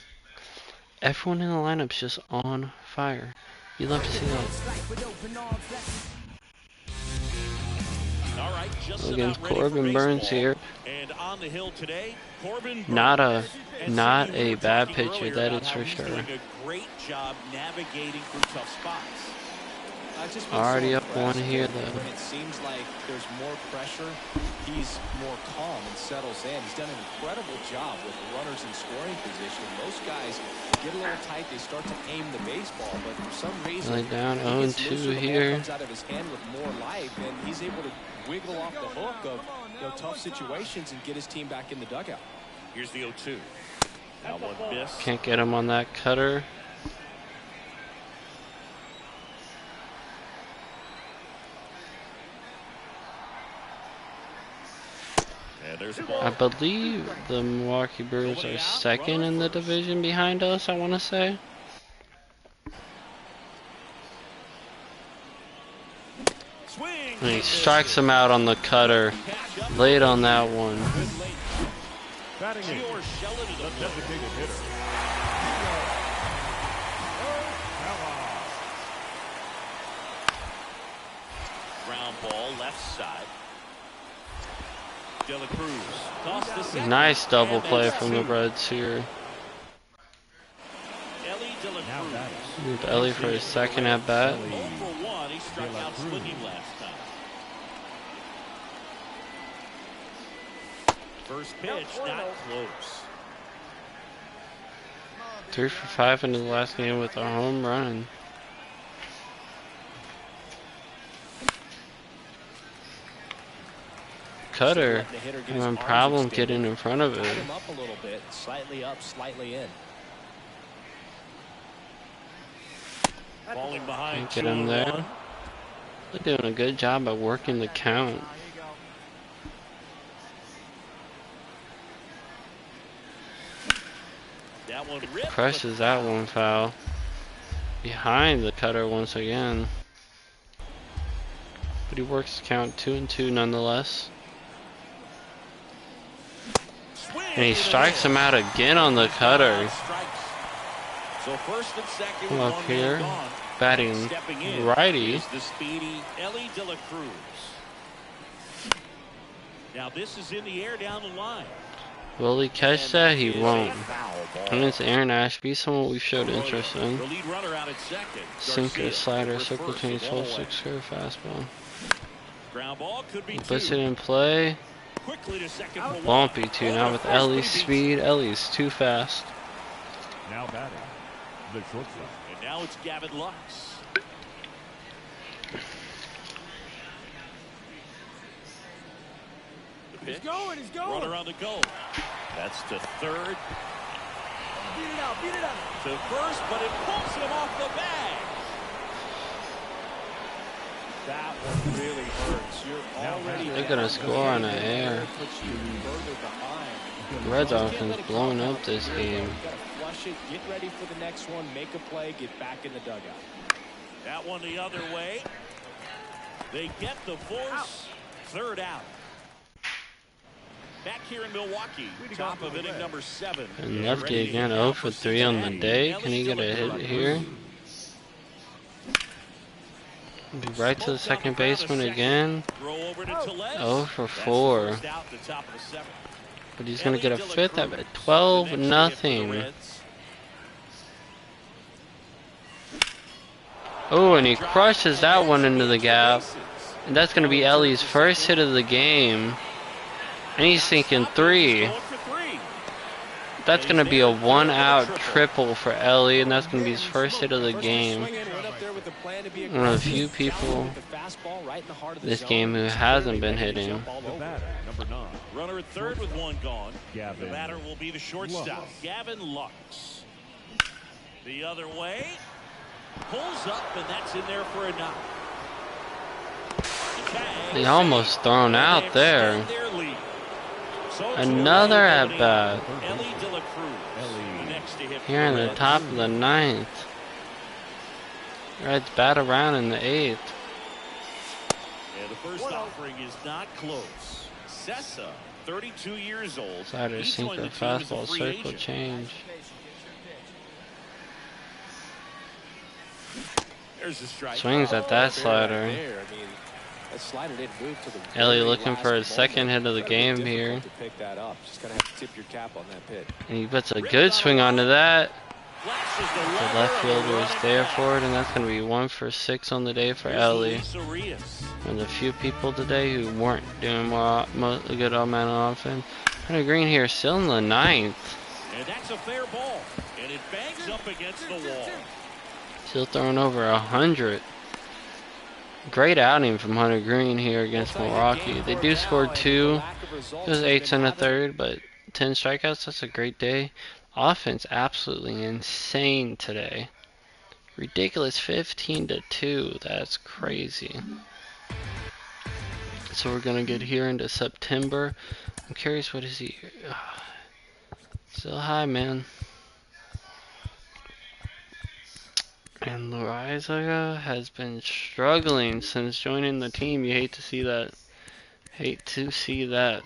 Everyone in the lineup's just on fire. You love to see that. All right, just Against about ready for Corbin Burns baseball. here. And on the hill today, Corbin Not Burns. And not Cindy, we a were bad talking pitcher, earlier that about is how for he's sure. doing a great job navigating through tough spots. I've just been Already so up one impressed here, that though. When it seems like there's more pressure, he's more calm and settles in. He's done an incredible job with runners in scoring position. Most guys get a little tight, they start to aim the baseball, but for some reason, Really down he gets 0-2 looser, the ball here. comes out of his hand with more life, and he's able to wiggle off the hook of tough situations and get his team back in the dugout. Here's the 0-2. That one missed. Can't get him on that cutter. And there's a I ball. believe the Milwaukee Brewers are second in the division behind us, I want to say. Swing. And he strikes him out on the cutter. Late on that one. Batting in, George Sheldon to the the plate. designated hitter. Ground ball left side. De La Cruz. Toss to second. Nice double And play that's from the two. Reds here. Ellie De La Now Cruz. batting. Move Ellie for his second at bat. 0 for 1. He struck De La out Cruz. swinging last time. First pitch, not close. 3 for 5 in his last game with a home run. Cutter Let the hitter get his having arms problem extended. getting in front of Tied it. him up a little bit, slightly up, slightly in. Falling behind. Can't get him there. 2-1. They're doing a good job at working the count. That one ripped. Crushes that one foul. Behind the cutter once again. But he works the count 2-2 nonetheless. Swing And he to the strikes middle. him out again on the cutter. Strikes. So first and second Come with up one here. man gone. Batting Stepping in righty. is the speedy Ellie De La Cruz. Now this is in the air down the line. Will he catch that? He Is a won't. foul ball. And it's Aaron Ashby, someone we've showed interest in. The lead runner out at second. Sinker, Garcia slider, with circle first, change, the full ball away. 6 curve fastball. Ground ball could be Puts two. it in play. Quickly to second for one. Won't be two. Now with First, but he Ellie's beats speed, Ellie's too fast. Now batting. The shortstop. it. And now it's Gavin Lux. The pitch. He's going. Runner on the go. That's to third. Beat it up. To first, but it pulls him off the bag. That one really hurts. You're already They're gonna down. score on the air. Puts you further behind. Reds offense blowing up this game. You gotta flush it, get ready for the next one, make a play, get back in the dugout. That one the other way. They get the force. Third out. Back here in Milwaukee, top of inning number 7. And lefty again, 0 for 3 on the day. Can he get a hit here? Be right to the second baseman again. 0 for 4. But he's going to get a fifth at 12-0. Oh, and he crushes that one into the gap. And that's going to be Ellie's first hit of the game. And he's thinking 3. That's going to be a 1-out triple for Ellie, and that's going to be his first hit of the game. One of the few people this game who hasn't been hitting. Runner at third with 1 gone. The batter will be the shortstop, Gavin Lux. The other way. Pulls up, and that's in there for a knock. He almost thrown out there. Another at bat. Here in the top of the 9th. Reds bat around in the 8th. And the first offering is not close. Sessa, 32 years old. Slider, sinker, fastball, circle change. Swings at that slider. Ellie looking for his second hit of the game here. And he puts a good swing onto that. The left fielder is there for it, and that's going to be 1 for 6 on the day for Ellie. One of the few people today who weren't doing a good amount of offense. Hunter Green here still in the 9th. And that's a fair ball, and it bangs up against the wall. Still throwing over 100. Great outing from Hunter Green here against Milwaukee. They do score 2. It was 8 and a third, but 10 strikeouts. That's a great day. Offense absolutely insane today. Ridiculous 15-2. That's crazy. So we're gonna get here into September. I'm curious, what is he? Still high, man. And Loaizaga has been struggling since joining the team. You hate to see that. Hate to see that.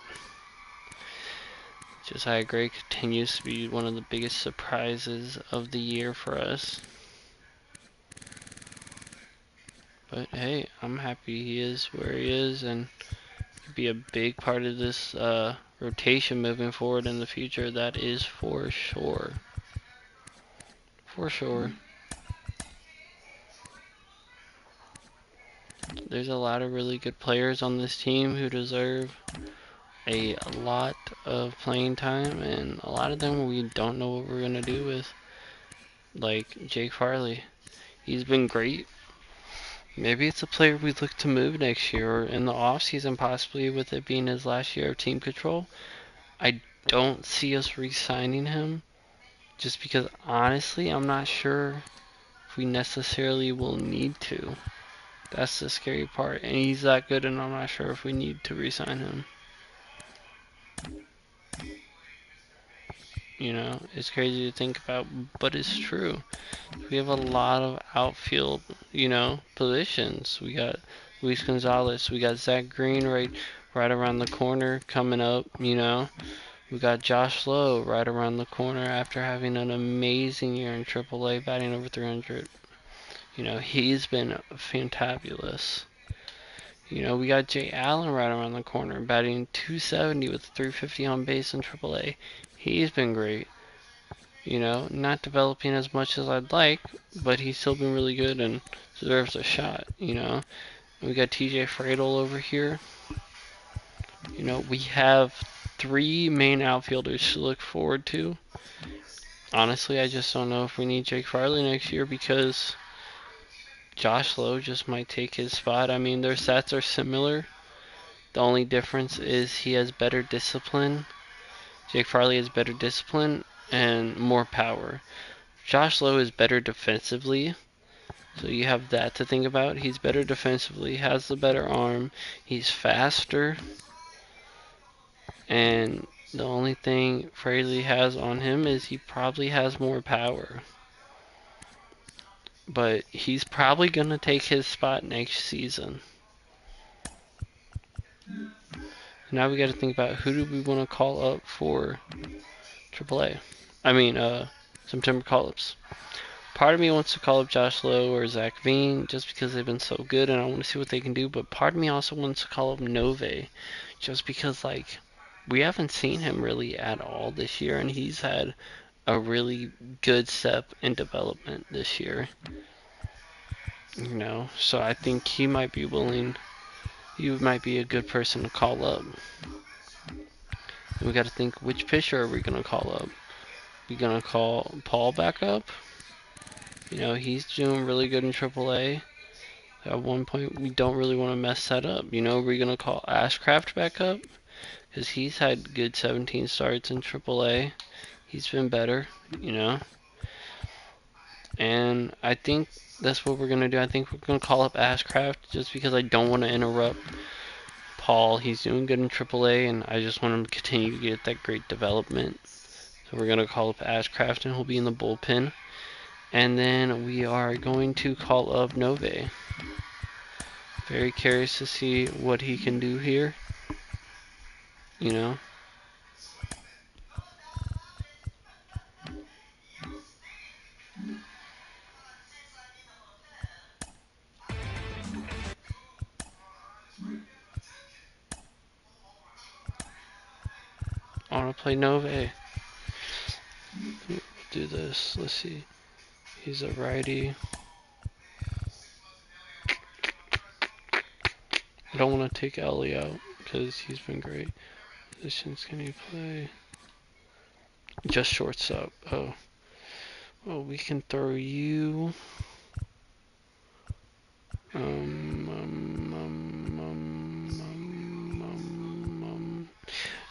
Josiah Gray continues to be one of the biggest surprises of the year for us. But hey, I'm happy he is where he is, and could be a big part of this rotation moving forward in the future. That is for sure. For sure. There's a lot of really good players on this team who deserve a lot of playing time, and a lot of them we don't know what we're going to do with. Like Jake Farley. He's been great. Maybe it's a player we look to move next year, or in the offseason possibly, with it being his last year of team control. I don't see us re-signing him, just because honestly I'm not sure if we necessarily will need to. That's the scary part, and he's that good, and I'm not sure if we need to re-sign him. You know, it's crazy to think about, but it's true. We have a lot of outfield, you know, positions. We got Luis Gonzalez, we got Zach Green right around the corner coming up, you know. We got Josh Lowe right around the corner after having an amazing year in AAA, batting over 300. You know, he's been fantabulous. You know, we got Jay Allen right around the corner, batting 270 with 350 on base in AAA. He's been great. You know, not developing as much as I'd like, but he's still been really good and deserves a shot, you know. We got TJ Fradel over here. You know, we have 3 main outfielders to look forward to. Honestly, I just don't know if we need Jake Farley next year, because Josh Lowe just might take his spot. I mean, their stats are similar. The only difference is he has better discipline. Jake Farley has better discipline and more power. Josh Lowe is better defensively, so you have that to think about. He's better defensively, has the better arm, he's faster, and The only thing Fraley has on him is he probably has more power. But he's probably going to take his spot next season. Now we got to think about who do we want to call up for AAA. I mean, September call-ups. Part of me wants to call up Josh Lowe or Zach Veen just because they've been so good and I want to see what they can do. But part of me also wants to call up Nove just because, like, we haven't seen him really at all this year and he's had a really good step in development this year. You know, so I think he might be willing. He might be a good person to call up. And we got to think, which pitcher are we gonna call up? We gonna call Paul back up? You know, he's doing really good in AAA. At one point, we don't really want to mess that up. You know, we're gonna call Ashcraft back up because he's had good 17 starts in AAA. He's been better, you know. And I think that's what we're gonna do. I think we're gonna call up Ashcraft just because I don't want to interrupt Paul. He's doing good in AAA, and I just want him to continue to get that great development. So we're gonna call up Ashcraft, and he'll be in the bullpen. And then we are going to call up Nove. Very curious to see what he can do here. You know. I want to play Nove. We'll do this. Let's see. He's a righty. I don't want to take Ellie out because he's been great. Positions can he play? Just shortstop. Oh. Well, we can throw you.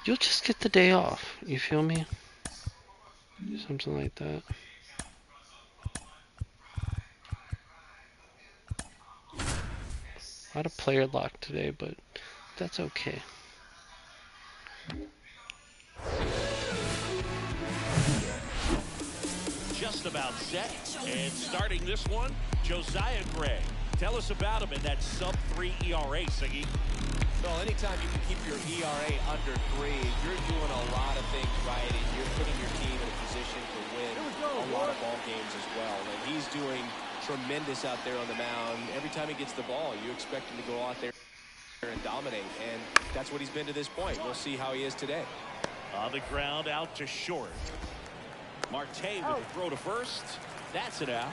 You'll just get the day off. You feel me? Something like that. A lot of player lock today, but that's okay. Just about set. And starting this one, Josiah Gray. Tell us about him in that sub-3 ERA, Siggy. Well, anytime you can keep your ERA under 3, you're doing a lot of things right, and you're putting your team in a position to win a lot of ball games as well. And he's doing tremendous out there on the mound. Every time he gets the ball, you expect him to go out there and dominate, and that's what he's been to this point. We'll see how he is today. On the ground, out to short. Marte with the throw to first. That's it out.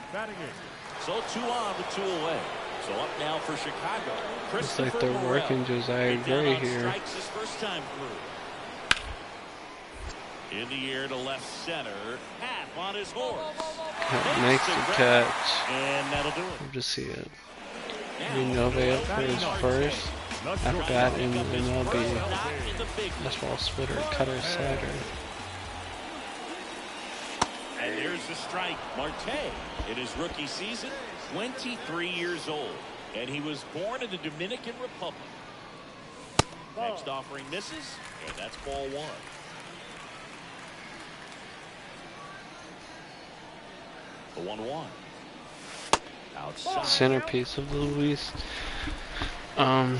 So 2 on with 2 away. So up now for Chicago. Looks like they're working Josiah Gray here. His first time through. In the air to left center. Half on his horse. Makes the catch. And that'll do it. Love to see it. Nove up for his first at bat in the MLB. Fastball, splitter, cutter, slider. And there's the strike. Marte, in his rookie season, 23 years old. And he was born in the Dominican Republic. Next offering misses, and that's ball 1. The 1-1. Outside. Centerpiece of the Luis. I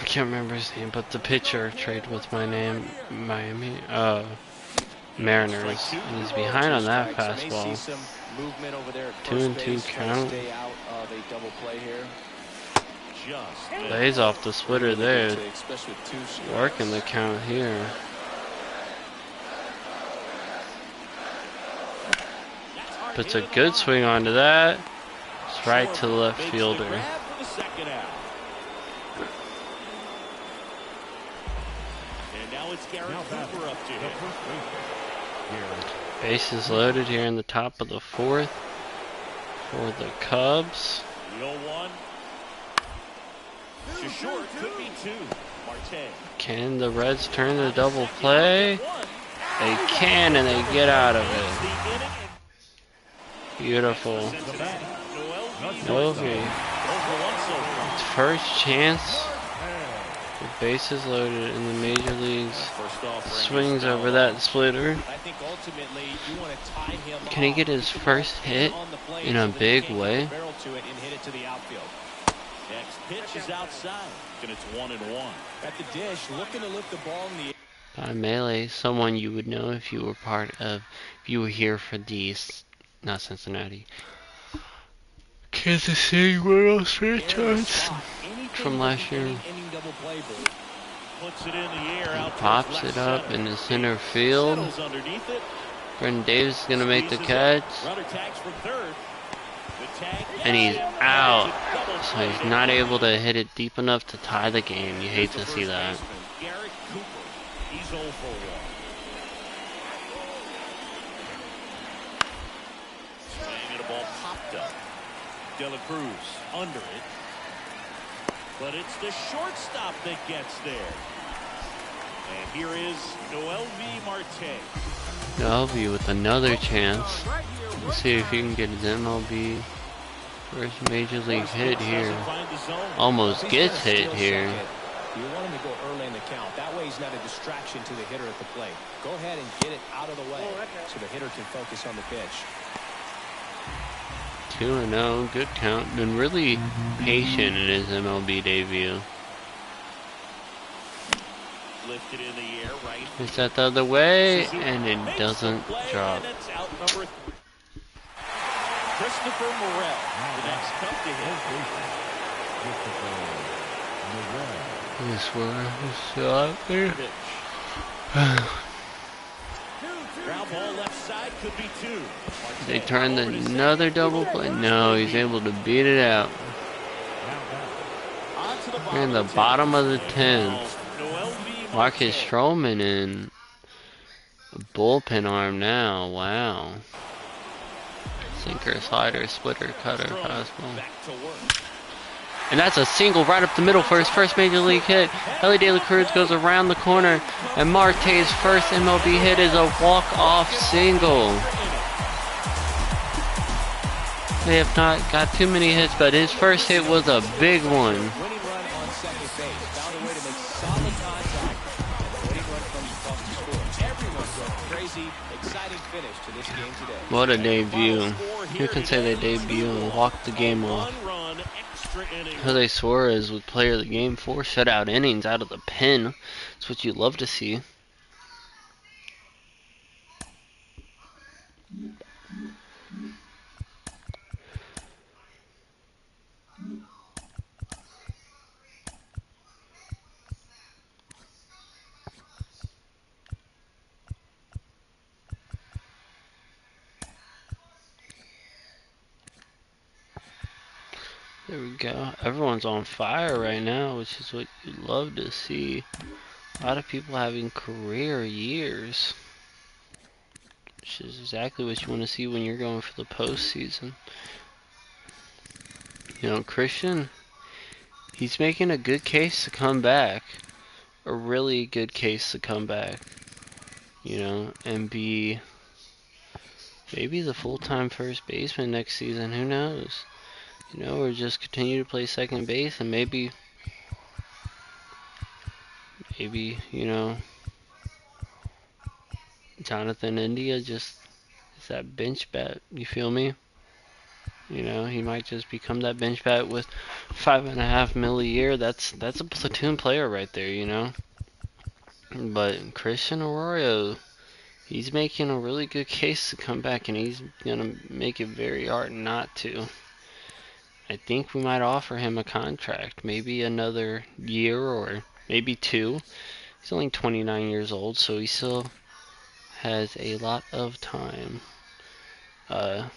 can't remember his name, but the pitcher traded with Miami, Mariners, and he's behind on that fastball. 2-2 count. Lays off the splitter there. Working the count here. Puts a good swing onto that. It's right to the left fielder. Bases loaded here in the top of the 4th for the Cubs. Can the Reds turn the double play? They can, and they get out of it. Beautiful. Novi. First chance The bases loaded in the major leagues. First off, Swings over that splitter. I think ultimately you want to tie him Can he off, get his keep the first ball hit on the plate in a so that he big can't get way? the barrel to it and hit it to the outfield. Next pitch is outside, and it's 1-1. At the dish, looking to lift the ball in the By Melee, someone you would know if you were if you were here for these, not Cincinnati, Kansas City Royals franchise from last year. Puts it in the air out Pops towards it left up center. in the center field. Settles underneath it. Brendan Davis is gonna make the Squeezes catch, up. Runner tags from third. The tag and he's gets him. out. It's a double So play he's to not end. able to hit it deep enough to tie the game. You hate Here's to the see first that. baseman, Garrett Cooper. He's 0 for 1. Swing and a ball popped up. De La Cruz under it. But it's the shortstop that gets there. And here is Noelvi Marte. Delvey with another chance. Let's see if he can get his MLB first major league hit here. Doesn't find the zone. Almost He's gets gonna hit steal here. second. You want him to go early in the count. That way he's not a distraction to the hitter at the plate. Go ahead and get it out of the way so the hitter can focus on the pitch. 2-0, good count. Been really patient in his MLB debut. Lifted in the air, right. It's that the other way, and it doesn't drop. And it's out number 3. Christopher Morel, the next cup to hit. This one is still out there. Ground ball left side, could be 2. They turned another double play. No, he's able to beat it out. We're in the bottom of the 10th. Marcus Stroman in a bullpen arm now. Wow. Sinker, slider, splitter, cutter, fastball. Back to work. And that's a single right up the middle for his first major league hit. Ellie De La Cruz goes around the corner, and Marte's first MLB hit is a walk-off single. They have not got too many hits, but his first hit was a big one. Winning run on second base. Found a way to make solid contact. The winning run comes across the score. Everyone's going crazy. Exciting finish to this game today. What a debut. Who can say they debut and walked the game off? One-run extra inning. Jose Suarez with player of the game, 4 shutout innings out of the pen. That's what you love to see. There we go. Everyone's on fire right now, which is what you love to see. A lot of people having career years, which is exactly what you want to see when you're going for the postseason. You know, Christian, he's making a good case to come back. A really good case to come back. You know, and be maybe the full-time first baseman next season. Who knows? You know, or just continue to play second base, and maybe, you know, Jonathan India just is that bench bat. You feel me? You know, he might just become that bench bat with $5.5 million a year. That's a platoon player right there, you know. But Christian Arroyo, he's making a really good case to come back, and he's gonna make it very hard not to. I think we might offer him a contract, maybe another year or maybe 2. He's only 29 years old, so he still has a lot of time. It's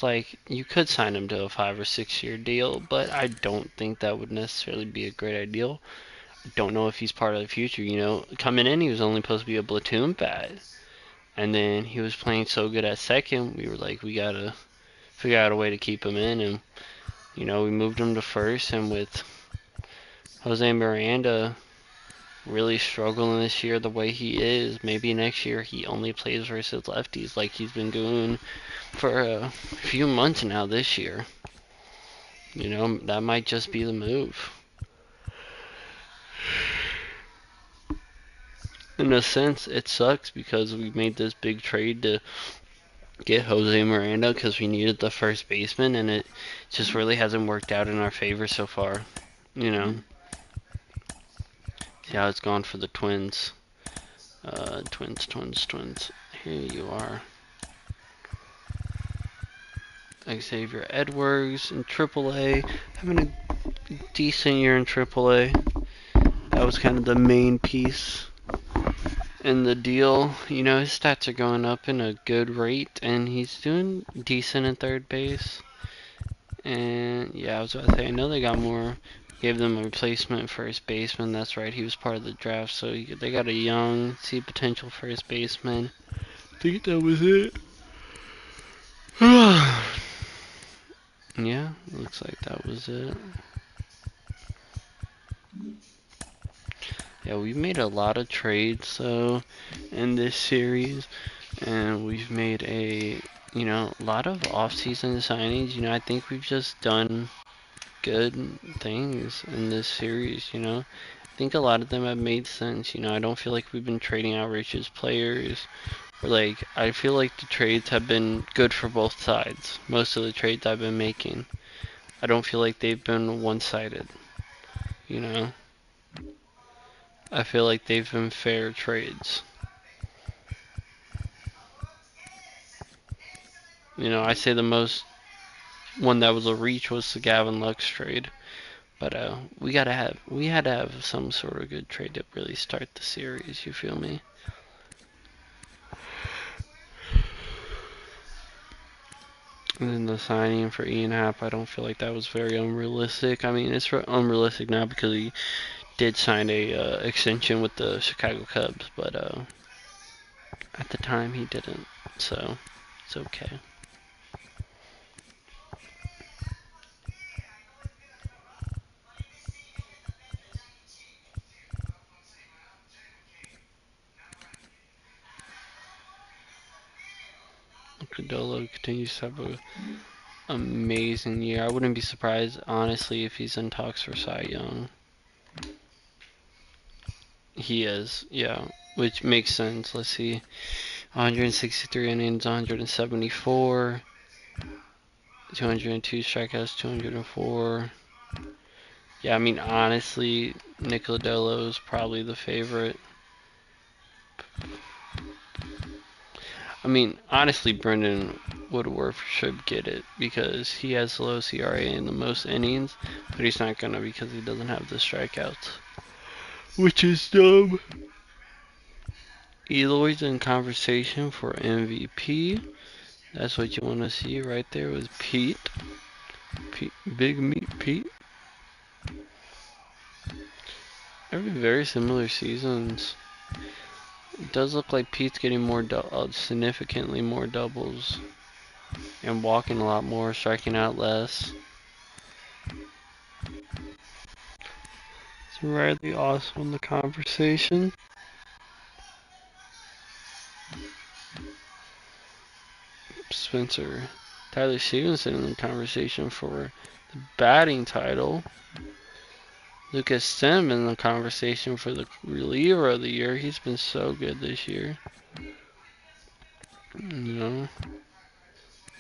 like you could sign him to a 5 or 6 year deal, but I don't think that would necessarily be a great idea. I don't know if he's part of the future. You know, coming in, he was only supposed to be a platoon bat, and then he was playing so good at second. We were like, we gotta figure out a way to keep him in, and you know, we moved him to first, and with Jose Miranda really struggling this year the way he is, maybe next year he only plays versus lefties like he's been doing for a few months now this year. You know, that might just be the move. in a sense, it sucks because we made this big trade to get Jose Miranda because we needed the first baseman, and it just really hasn't worked out in our favor so far. You know, see how it's gone for the Twins. Twins. Here you are. Xavier Edwards in AAA, having a decent year in AAA. That was kind of the main piece in the deal. You know, his stats are going up in a good rate, and he's doing decent in third base. And yeah, I was about to say, I know they got more. Gave them a replacement first baseman. That's right, he was part of the draft, so they got a young, see potential first baseman. I think that was it. Yeah, looks like that was it. Yeah, we've made a lot of trades so in this series, and we've made a lot of off-season signings. You know, I think we've just done good things in this series. You know, I think a lot of them have made sense. You know, I don't feel like we've been trading outrageous players. Or like, I feel like the trades have been good for both sides. Most of the trades I've been making, I don't feel like they've been one-sided. You know, I feel like they've been fair trades. You know, I say the most one that was a reach was the Gavin Lux trade, but we had to have some sort of good trade to really start the series. You feel me? And then the signing for Ian Happ, I don't feel like that was very unrealistic. I mean, it's unrealistic now because he did sign a extension with the Chicago Cubs, but at the time he didn't, so it's okay. Cordolo continues to have a amazing year. I wouldn't be surprised, honestly, if he's in talks for Cy Young. He is, yeah, which makes sense. Let's see, 163 innings, 174, 202 strikeouts, 204. Yeah, I mean, honestly, Nick Lodolo is probably the favorite. I mean, honestly, Brendan Woodworth should get it because he has the lowest ERA and the most innings, but he's not gonna because he doesn't have the strikeouts, which is dumb. Eloy's in conversation for MVP. That's what you want to see right there with Pete. Big Meat Pete. Every very similar seasons. It does look like Pete's getting more, significantly more doubles, and walking a lot more, striking out less. It's Riley also in the conversation. Spencer, Tyler Stevenson in the conversation for the batting title. Lucas Sim in the conversation for the reliever of the year. He's been so good this year. You know,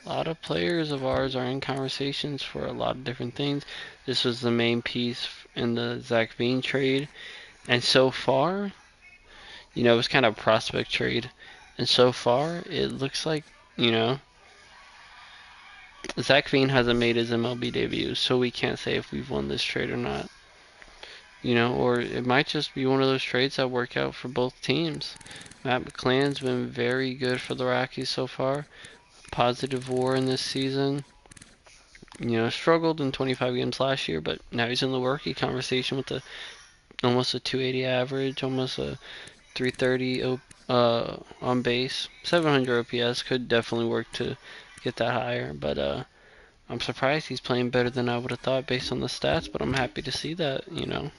a lot of players of ours are in conversations for a lot of different things. This was the main piece in the Zach Bean trade. And so far, you know, it was kind of a prospect trade. And so far, it looks like, you know, Zach Bean hasn't made his MLB debut, so we can't say if we've won this trade or not. You know, or it might just be one of those trades that work out for both teams. Matt McClann's been very good for the Rockies so far. Positive WAR in this season. You know, struggled in 25 games last year, but now he's in the rookie conversation with almost a 280 average, almost a 330 on base. 700 OPS could definitely work to get that higher, but I'm surprised he's playing better than I would have thought based on the stats, but I'm happy to see that, you know.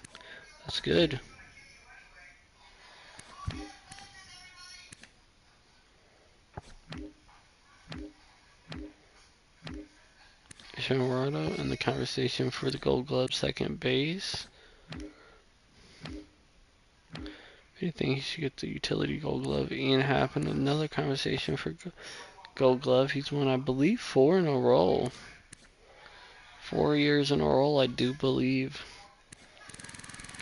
That's good. Gerardo in the conversation for the Gold Glove second base. I think he should get the utility Gold Glove. Ian Happen, another conversation for Gold Glove. He's won, I believe, 4 in a row. 4 years in a row, I do believe.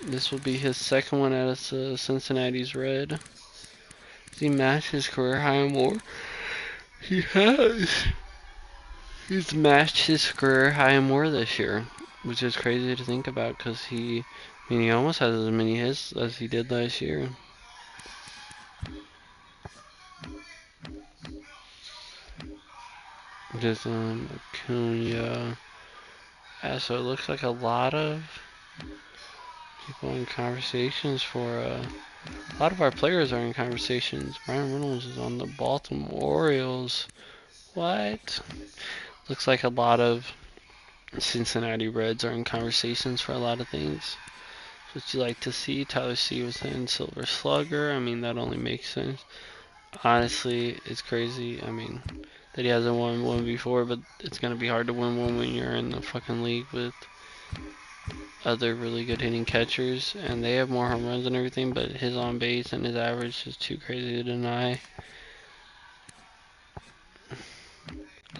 This will be his second one at Cincinnati's Red. Has he matched his career high and more? He has. He's matched his career high and more this year, which is crazy to think about because he almost has as many hits as he did last year. Just Acuna. Yeah, so it looks like a lot of people in conversations for a lot of our players are in conversations. Brian Reynolds is on the Baltimore Orioles. What? Looks like a lot of Cincinnati Reds are in conversations for a lot of things. What you like to see. Tyler Stevenson, Silver Slugger. That only makes sense. Honestly, it's crazy. That he hasn't won one before, but it's gonna be hard to win one when you're in the fucking league with other really good hitting catchers, and they have more home runs and everything, but his on base and his average is too crazy to deny.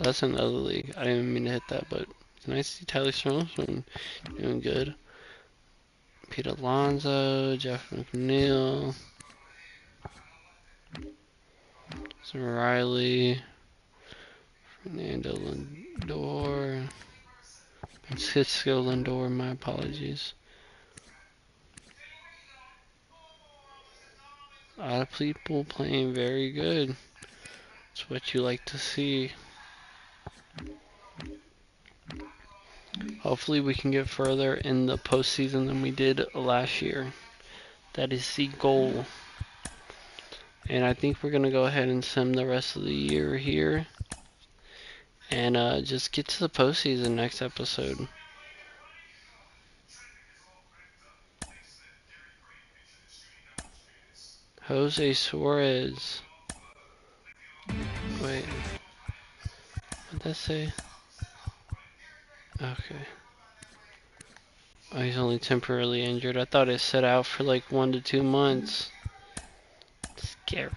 That's another league. I didn't mean to hit that, but it's nice to see Tyler Stevenson doing good. Pete Alonso, Jeff McNeil, Sam Riley, Fernando Lindor, Francisco Lindor, my apologies. A lot of people playing very good. It's what you like to see. Hopefully we can get further in the postseason than we did last year. That is the goal. And I think we're going to go ahead and sim the rest of the year here. And just get to the postseason next episode. Jose Suarez. Wait. What'd that say? Okay. Oh, he's only temporarily injured. I thought it set out for like 1 to 2 months. Scary.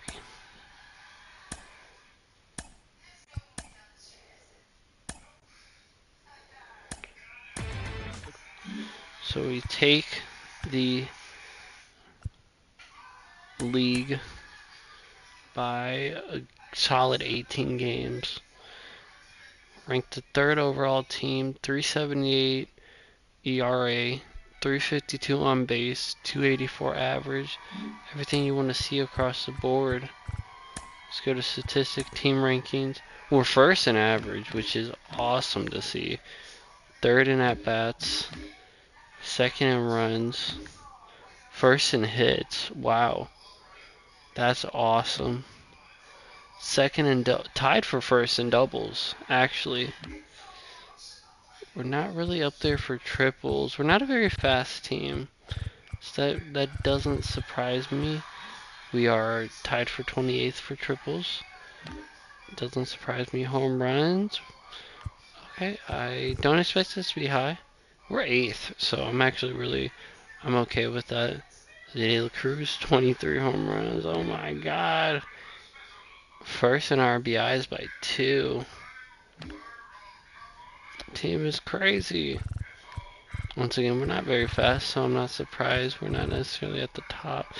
So we take the league by a solid 18 games. Ranked the 3rd overall team, 378 ERA, 352 on base, 284 average. Everything you want to see across the board. Let's go to statistic team rankings. We're first in average, which is awesome to see. 3rd in at-bats, 2nd in runs, 1st in hits. Wow. That's awesome. 2nd in tied for 1st in doubles, actually. We're not really up there for triples. We're not a very fast team. So that doesn't surprise me. We are tied for 28th for triples. Doesn't surprise me. Home runs. Okay, I don't expect this to be high. We're 8th, so I'm okay with that. De La Cruz, 23 home runs. Oh my god. 1st in RBIs by 2. Team is crazy. Once again, we're not very fast, so I'm not surprised we're not necessarily at the top.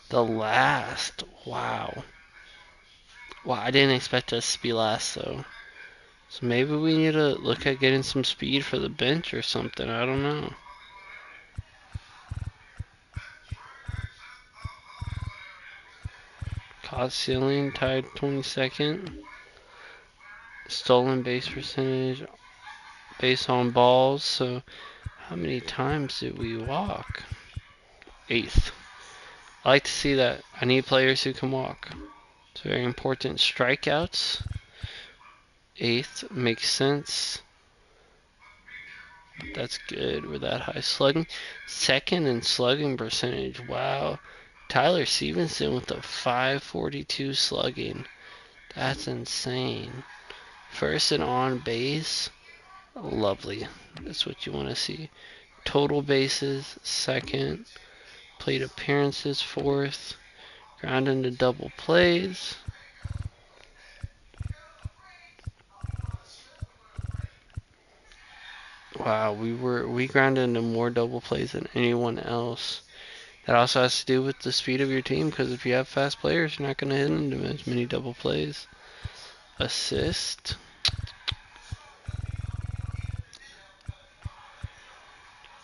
The last. Wow. Wow, I didn't expect us to be last, though. So maybe we need to look at getting some speed for the bench or something. I don't know. Caught ceiling tied 22nd. Stolen base percentage. Base on balls. So how many times did we walk? 8th. I like to see that. I need players who can walk. It's very important. Strikeouts. 8th. Makes sense. That's good. We're that high. Slugging. 2nd in slugging percentage. Wow. Tyler Stevenson with a 542 slugging. That's insane. 1st and on base. Lovely. That's what you want to see. Total bases. 2nd. Plate appearances, 4th. Ground into double plays. Wow, we grounded into more double plays than anyone else. That also has to do with the speed of your team, because if you have fast players, you're not going to hit into as many double plays. Assist.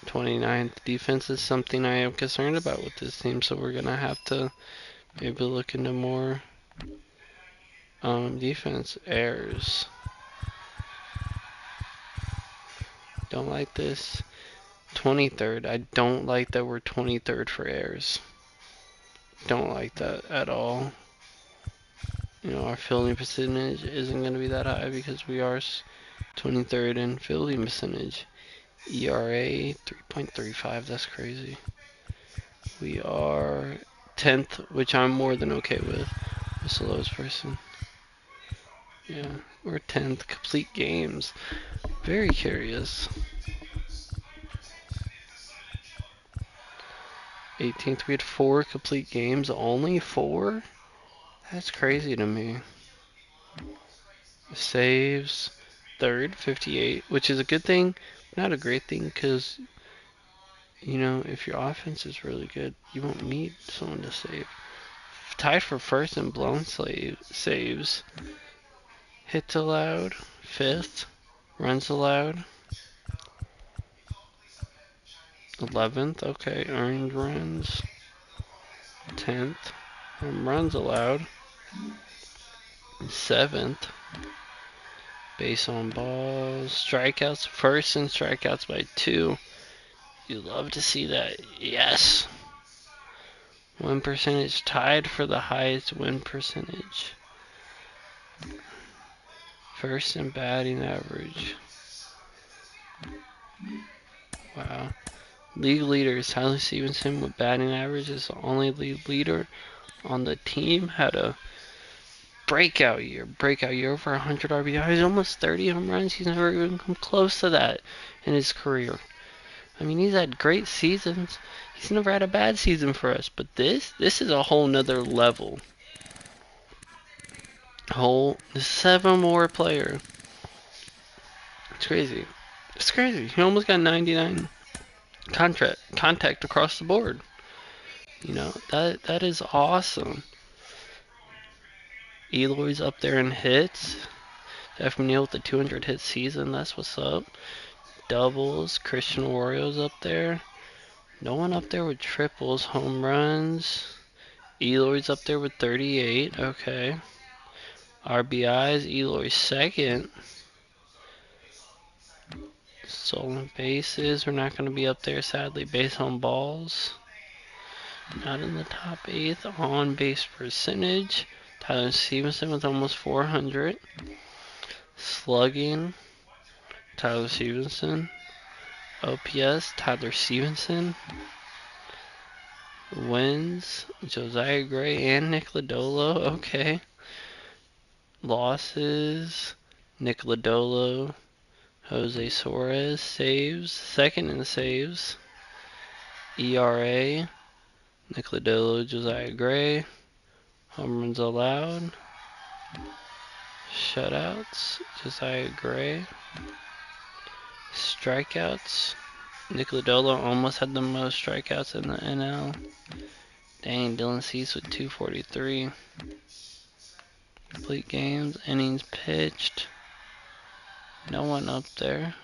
29th defense is something I am concerned about with this team, so we're going to have to maybe look into more defense. Errors. Don't like this. 23rd. I don't like that we're 23rd for errors. Don't like that at all. You know, our fielding percentage isn't going to be that high because we are 23rd in fielding percentage. ERA 3.35. That's crazy. We are 10th, which I'm more than okay with. What's the lowest person? Yeah, we're 10th. Complete games. Very curious. 18th, we had 4 complete games. Only 4? That's crazy to me. Saves, 3rd, 58, which is a good thing, not a great thing, because, you know, if your offense is really good, you won't need someone to save. Tied for 1st in blown saves. Hits allowed, 5th. Runs allowed, 11th. Okay, earned runs, 10th. Runs allowed, 7th. Base on balls, strikeouts, 1st in strikeouts by 2. You love to see that. Yes. Win percentage tied for the highest win percentage. 1st in batting average. Wow. League leader is Tyler Stevenson with batting average is the only league leader on the team. Had a breakout year over 100 RBIs, almost 30 home runs. He's never even come close to that in his career. I mean, he's had great seasons. He's never had a bad season for us, but this is a whole nother level. This 7 more player. It's crazy. It's crazy. He almost got 99 contact across the board. You know, that is awesome. Eloy's up there in hits. Jeff McNeil with the 200 hit season. That's what's up. Doubles. Christian Orioles up there. No one up there with triples. Home runs. Eloy's up there with 38. Okay. RBIs. Eloy's 2nd. Stolen bases. We're not going to be up there, sadly. Base on balls. Not in the top 8th. On base percentage. Tyler Stevenson with almost 400. Slugging. Tyler Stevenson. OPS. Tyler Stevenson. Wins. Josiah Gray and Nick Lodolo. Okay. Losses. Nick Lodolo. Jose Suarez. Saves. 2nd in saves. ERA. Nick Lodolo. Josiah Gray. Home runs allowed. Shutouts. Josiah Gray. Strikeouts. Nick Lodolo almost had the most strikeouts in the NL. Dang, Dylan Cease with 243. Complete games, innings pitched. No one up there.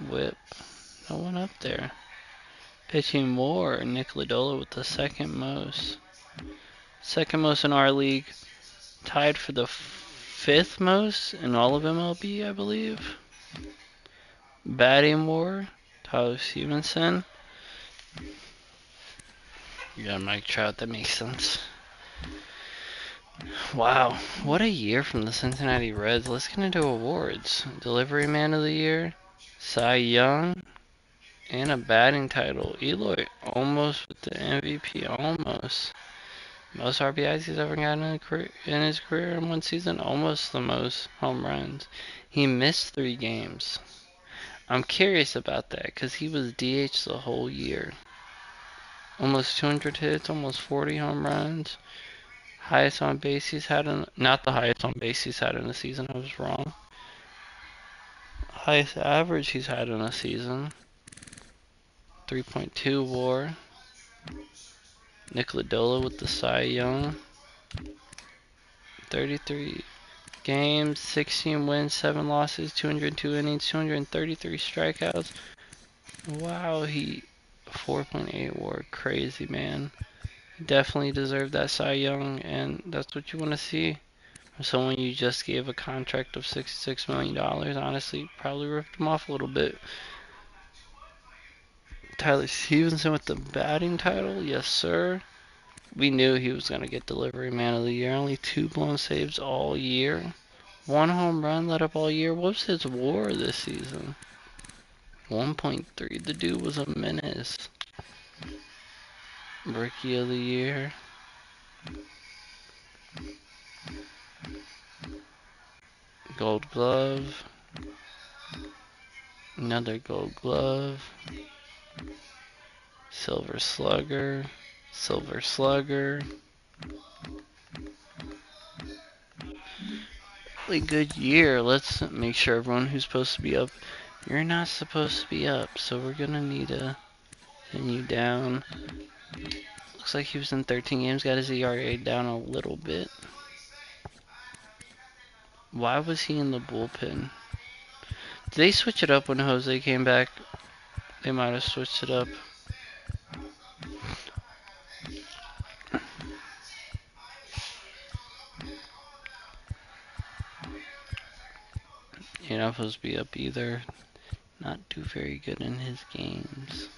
Whip. No one up there. Pitching more, Nick Lodolo with the 2nd most. 2nd most in our league. Tied for the 5th most in all of MLB, I believe. Batting more, Tyler Stevenson. You got Mike Trout, that makes sense. Wow, what a year from the Cincinnati Reds. Let's get into awards. Delivery Man of the Year, Cy Young, and a batting title. Eloy almost with the MVP, almost. Most RBIs he's ever gotten in his career in one season, almost the most home runs. He missed 3 games. I'm curious about that because he was DH the whole year. Almost 200 hits, almost 40 home runs. Highest on base he's had in, not the highest on base he's had in a season, I was wrong. Highest average he's had in a season. 3.2 WAR. Nick Lodolo with the Cy Young. 33 games, 16 wins, 7 losses, 202 innings, 233 strikeouts. Wow, he 4.8 WAR, crazy man. Definitely deserved that Cy Young, and that's what you want to see. Someone you just gave a contract of $66 million, honestly, probably ripped him off a little bit. Tyler Stevenson with the batting title, yes sir. We knew he was going to get delivery man of the year. Only 2 blown saves all year. 1 home run let up all year. What was his WAR this season? 1.3. The dude was a menace. Rookie of the year. Gold glove. Another gold glove. Silver slugger. Silver slugger. Really good year. Let's make sure everyone who's supposed to be up, you're not supposed to be up, so we're gonna need to pin you down. Looks like he was in 13 games, got his ERA down a little bit. Why was he in the bullpen? Did they switch it up when Jose came back? They might have switched it up. You're not supposed to be up either. Not do very good in his games.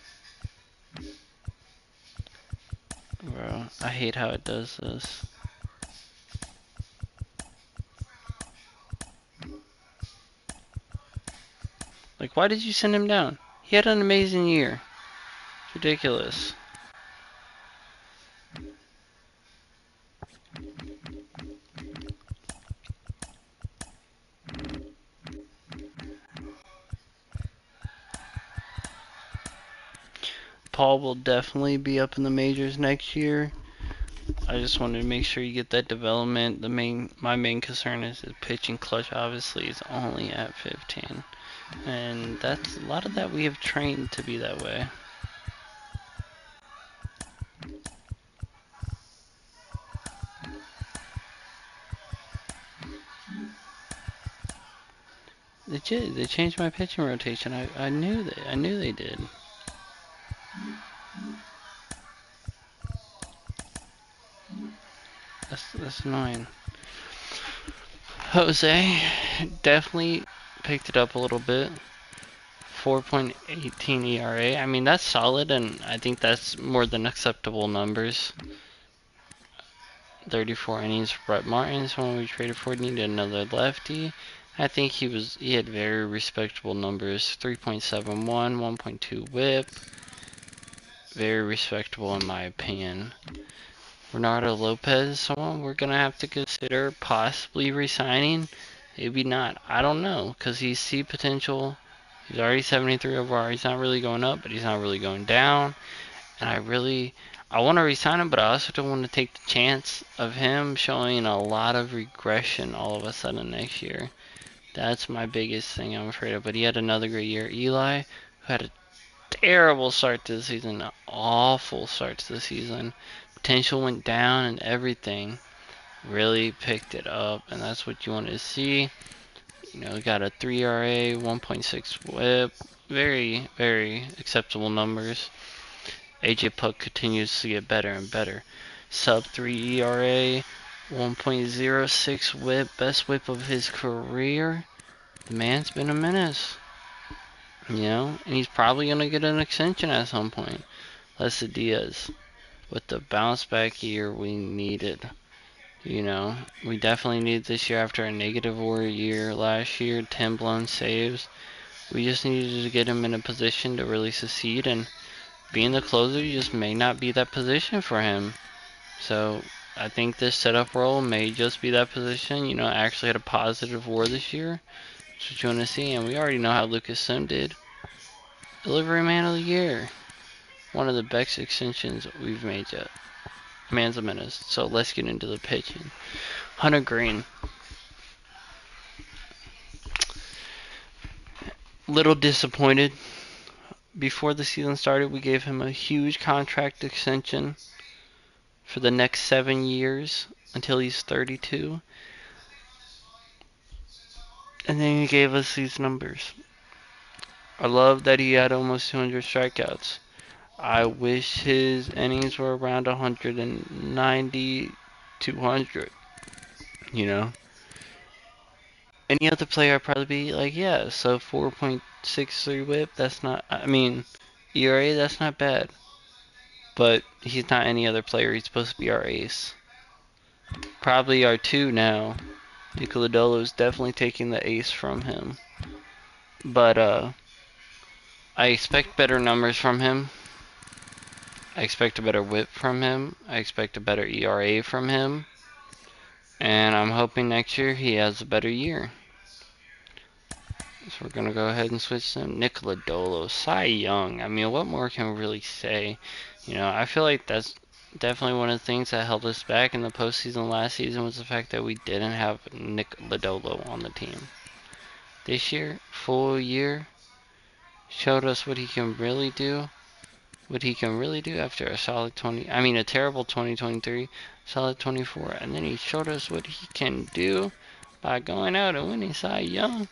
Bro, I hate how it does this. Like, why did you send him down? He had an amazing year. It's ridiculous. Paul will definitely be up in the majors next year. I just wanted to make sure you get that development. My main concern is his pitching clutch. Obviously, is only at 15, and that's a lot of that we have trained to be that way. They did. They changed my pitching rotation. I knew that. I knew they did. That's annoying. Jose definitely picked it up a little bit. 4.18 ERA. I mean, that's solid, and I think that's more than acceptable numbers. 34 innings for Brett Martin. Someone we traded for needed another lefty. I think he had very respectable numbers. 3.71, 1.2 WHIP. Very respectable in my opinion. Bernardo Lopez, someone we're gonna have to consider possibly resigning. Maybe not. I don't know, because he's C potential. He's already 73 overall. He's not really going up, but he's not really going down. And I want to resign him, but I also don't want to take the chance of him showing a lot of regression all of a sudden next year. That's my biggest thing I'm afraid of. But he had another great year. Eli, who had a terrible start to the season, an awful start to the season. Potential went down and everything. Really picked it up, and that's what you want to see. You know, got a 3 RA, 1.6 whip. Very, very acceptable numbers. AJ Puck continues to get better and better. Sub 3 ERA, 1.06 whip, best whip of his career. The man's been a menace. You know, and he's probably going to get an extension at some point. Lessa Diaz, with the bounce back year we needed. You know, we definitely need this year after a negative WAR year last year, 10 blown saves. We just needed to get him in a position to really succeed, and being the closer just may not be that position for him. So I think this setup role may just be that position. You know, actually had a positive WAR this year. That's what you want to see, and we already know how Lucas Sim did. Delivery Man of the Year. One of the best extensions we've made yet. Man's a menace. So let's get into the pitching. Hunter Green. Little disappointed. Before the season started, we gave him a huge contract extension for the next 7 years until he's 32. And then he gave us these numbers. I love that he had almost 200 strikeouts. I wish his innings were around 190, 200. You know? Any other player, I'd probably be like, yeah, so 4.63 whip, that's not, I mean, ERA, that's not bad. But he's not any other player. He's supposed to be our ace. Probably our 2 now. Nicoladolo is definitely taking the ace from him. But I expect better numbers from him. I expect a better whip from him. I expect a better ERA from him. And I'm hoping next year he has a better year. So we're going to go ahead and switch to Nicoladolo. Cy Young. I mean, what more can we really say? You know, I feel like that's definitely one of the things that held us back in the postseason last season was the fact that we didn't have Nicoladolo on the team. This year, full year, showed us what he can really do. What he can really do after a solid a terrible 2023, solid 24, and then he showed us what he can do by going out and winning Cy Young.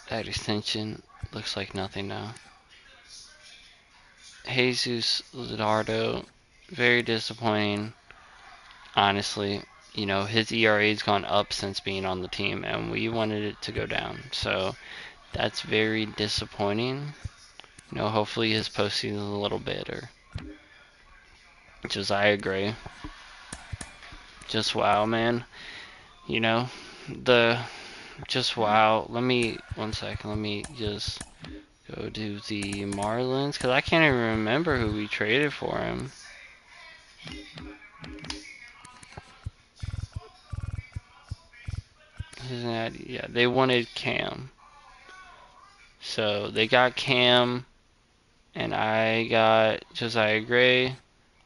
That extension looks like nothing now. Jesus Luzardo, very disappointing. Honestly, you know, his ERA's gone up since being on the team, and we wanted it to go down. So that's very disappointing. You know, hopefully his postseason is a little better. Josiah Gray. Just wow, man. You know, just wow. Let me, 1 second, let me just go to the Marlins, because I can't even remember who we traded for him. Cincinnati, yeah, they wanted Cam. So they got Cam, and I got Josiah Gray.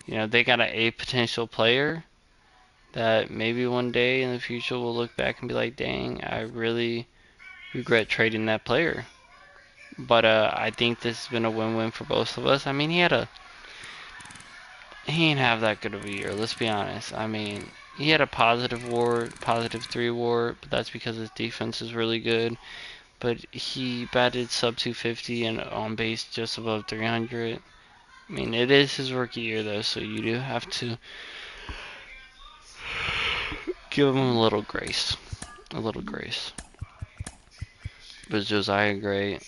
You know, they got a potential player that maybe one day in the future we'll look back and be like, dang, I really regret trading that player. But I think this has been a win-win for both of us. I mean, he ain't have that good of a year, let's be honest. I mean, he had a positive WAR, positive 3 WAR, but that's because his defense is really good. But he batted sub 250 and on base just above 300. I mean, it is his rookie year though, so you do have to give him a little grace. A little grace. But Josiah Gray,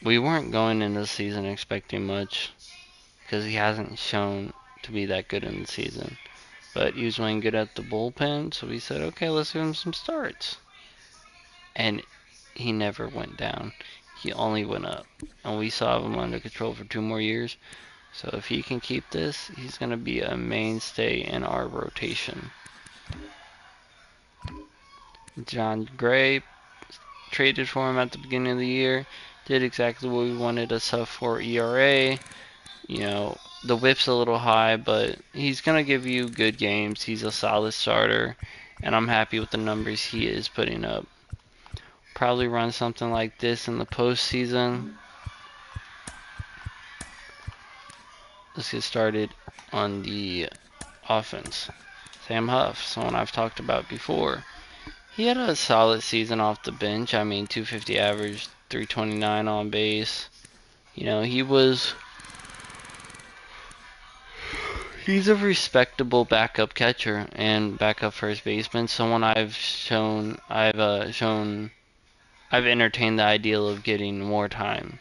we weren't going into the season expecting much because he hasn't shown to be that good in the season. But he was playing good at the bullpen, so we said, okay, let's give him some starts. And he never went down. He only went up. And we saw him under control for 2 more years. So if he can keep this, he's going to be a mainstay in our rotation. John Gray, traded for him at the beginning of the year. Did exactly what we wanted, a sub 4 ERA. You know, the whip's a little high, but he's going to give you good games. He's a solid starter, and I'm happy with the numbers he is putting up. Probably run something like this in the postseason. Let's get started on the offense. Sam Huff, someone I've talked about before. He had a solid season off the bench. I mean, 250 average, 329 on base. You know, he's a respectable backup catcher and backup first baseman. Someone I've entertained the ideal of getting more time.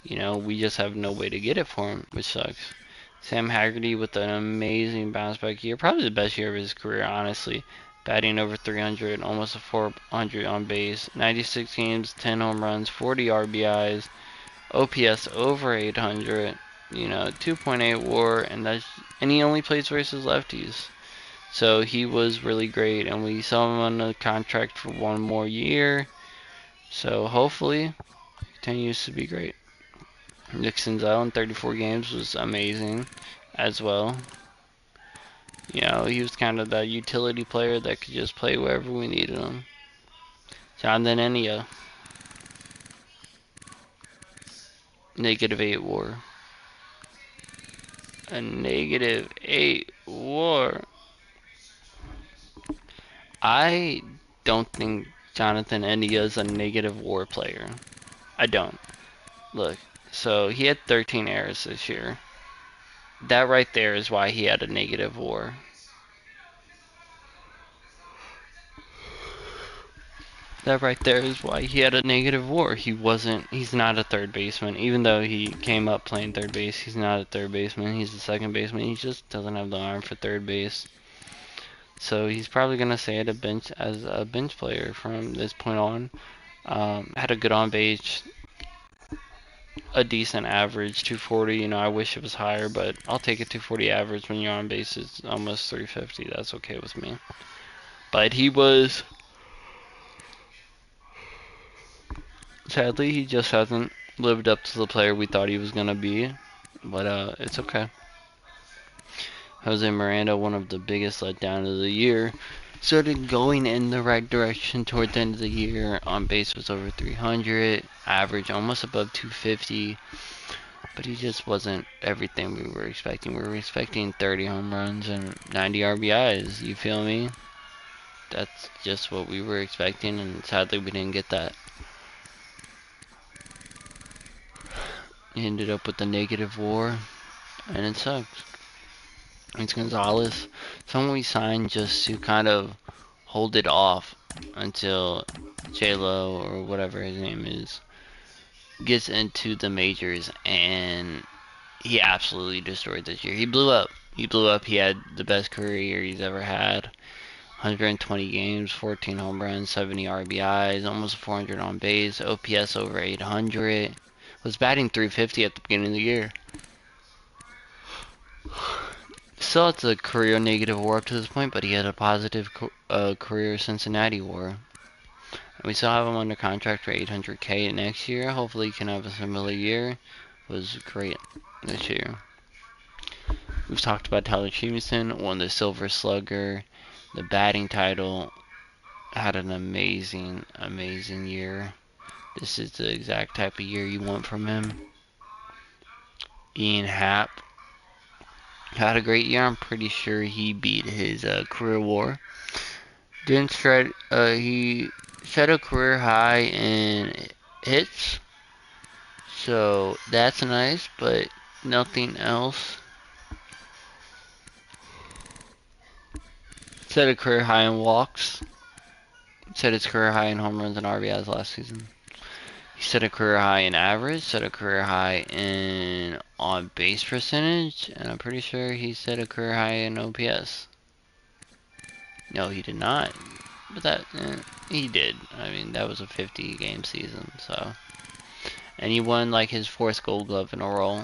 You know, we just have no way to get it for him, which sucks. Sam Haggerty with an amazing bounce back year, probably the best year of his career, honestly. Batting over 300, almost a 400 on base, 96 games, 10 home runs, 40 RBIs, OPS over 800, you know, 2.8 WAR, and he only plays versus lefties. So he was really great, and we saw him on a contract for 1 more year. So hopefully, continues to be great. Nick Senzel in 34 games was amazing as well. You know, he was kind of the utility player that could just play wherever we needed him. Jonathan Enia, -8 WAR. A -8 WAR. I don't think Jonathan Enia is a negative WAR player. I don't. Look, so he had 13 errors this year. That right there is why he had a negative WAR. That right there is why he had a negative WAR. He's not a third baseman. Even though he came up playing third base, he's not a third baseman. He's a second baseman. He just doesn't have the arm for third base. So he's probably going to stay at a bench as a bench player from this point on. Had a good on base, a decent average, 240. You know, I wish it was higher, but I'll take a 240 average when your on base is almost 350. That's okay with me. But sadly, he just hasn't lived up to the player we thought he was going to be. But it's okay. Jose Miranda, one of the biggest letdowns of the year, started going in the right direction toward the end of the year. On base was over 300, average almost above 250, but he just wasn't everything we were expecting. We were expecting 30 home runs and 90 RBIs. You feel me? That's just what we were expecting, and sadly we didn't get that. He ended up with a negative WAR, and it sucks. It's Gonzalez, someone we signed just to kind of hold it off until J-Lo or whatever his name is gets into the majors, and he absolutely destroyed this year. He blew up. He blew up. He had the best career year he's ever had. 120 games, 14 home runs, 70 RBIs, almost 400 on base, OPS over 800. Was batting 350 at the beginning of the year. Still has a career negative WAR up to this point, but he had a positive career Cincinnati WAR. And we still have him under contract for 800K next year. Hopefully he can have a similar year. It was great this year. We've talked about Tyler Stevenson, won the Silver Slugger, the batting title, had an amazing, amazing year. This is the exact type of year you want from him. Ian Happ had a great year. I'm pretty sure he beat his career WAR. Didn't shred. He set a career high in hits, so that's nice, but nothing else. Set a career high in walks. Set his career high in home runs and RBIs last season. He set a career high in average. Set a career high in on base percentage, and I'm pretty sure he set a career high in OPS. No, he did not. But he did. I mean, that was a 50 game season, so. And he won like his 4th Gold Glove in a row.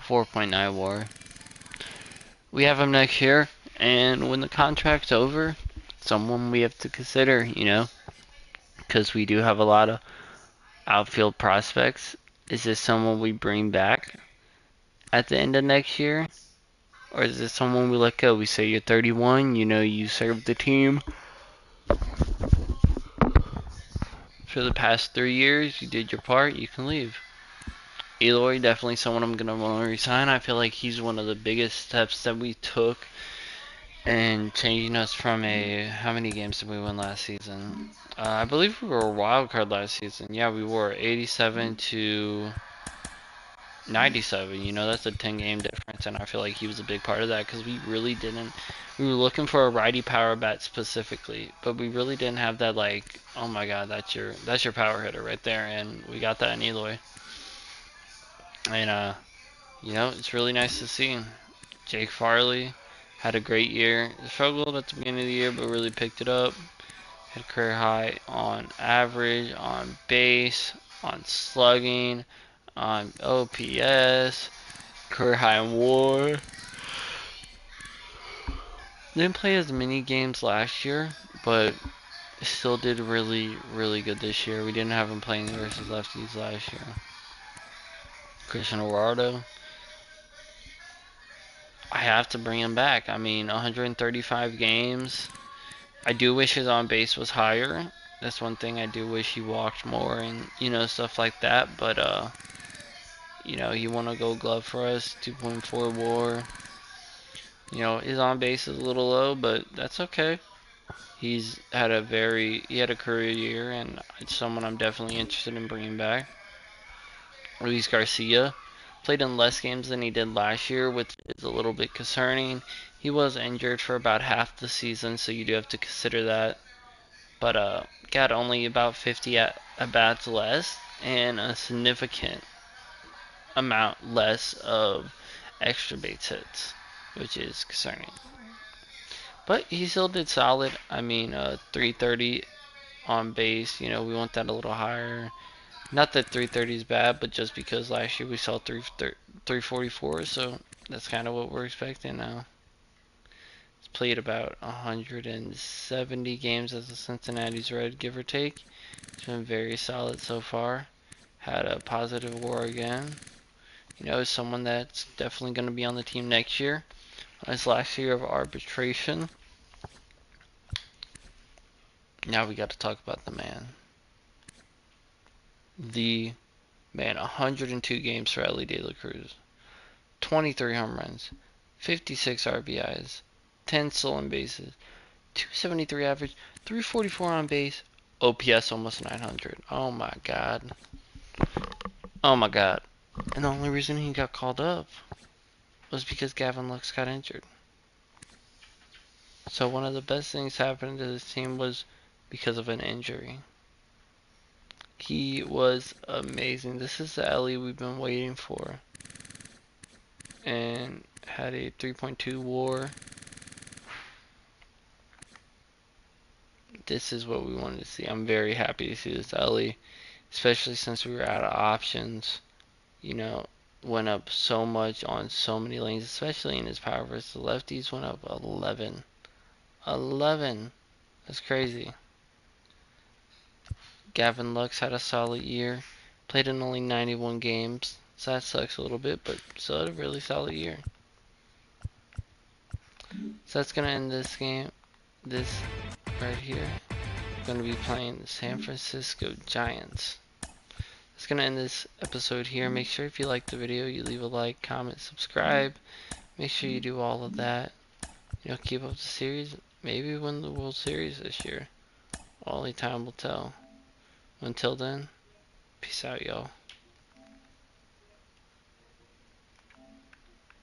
4.9 WAR. We have him next year, and when the contract's over, someone we have to consider, you know, because we do have a lot of outfield prospects. Is this someone we bring back at the end of next year? Or is this someone we let go? We say you're 31, you know, you served the team for the past 3 years, you did your part, you can leave. Eloy, definitely someone I'm going to want to resign. I feel like he's one of the biggest steps that we took in changing us from how many games did we win last season? I believe we were a wild card last season. Yeah, we were 87 to 97. You know, that's a 10 game difference, and I feel like he was a big part of that because we really didn't. We were looking for a righty power bat specifically, but we really didn't have that, like, oh my god, that's your power hitter right there, and we got that in Eloy. And you know, it's really nice to see. Jake Farley had a great year. Struggled at the beginning of the year, but really picked it up. Had career high on average, on base, on slugging, on OPS, career high in WAR. Didn't play as many games last year, but still did really, really good this year. We didn't have him playing versus lefties last year. Christian Gerardo, I have to bring him back. I mean, 135 games. I do wish his on base was higher. That's one thing I do wish he walked more and stuff like that. But he won a Gold Glove for us, 2.4 WAR. His on base is a little low, but that's okay. He had a career year, and it's someone I'm definitely interested in bringing back. Luis Garcia played in less games than he did last year, which is a little bit concerning. He was injured for about half the season, so you do have to consider that. But got only about 50 at bats less, and a significant amount less of extra base hits, which is concerning. But he still did solid. I mean, 330 on base. We want that a little higher. Not that 330 is bad, but just because last year we saw 344, so that's kind of what we're expecting now. He's played about 170 games as a Cincinnati's Red, give or take. He's been very solid so far. Had a positive WAR again. Someone that's definitely going to be on the team next year. His last year of arbitration. Now we got to talk about the man. The man, 102 games for Ellie De La Cruz. 23 home runs, 56 RBIs, 10 stolen bases, 273 average, 344 on base, OPS almost 900. Oh my god. Oh my god. And the only reason he got called up was because Gavin Lux got injured. So one of the best things happening to this team was because of an injury. He was amazing. This is the Ellie we've been waiting for. And had a 3.2 WAR. This is what we wanted to see. I'm very happy to see this Ellie, especially since we were out of options. Went up so much on so many lanes, especially in his power versus the lefties. Went up 11. 11. That's crazy. Gavin Lux had a solid year. Played in only 91 games. So that sucks a little bit, but still had a really solid year. So that's going to end this game. This right here. Going to be playing the San Francisco Giants. That's going to end this episode here. Make sure if you liked the video, you leave a like, comment, subscribe. Make sure you do all of that. Keep up the series. Maybe win the World Series this year. Only time will tell. Until then, peace out, y'all.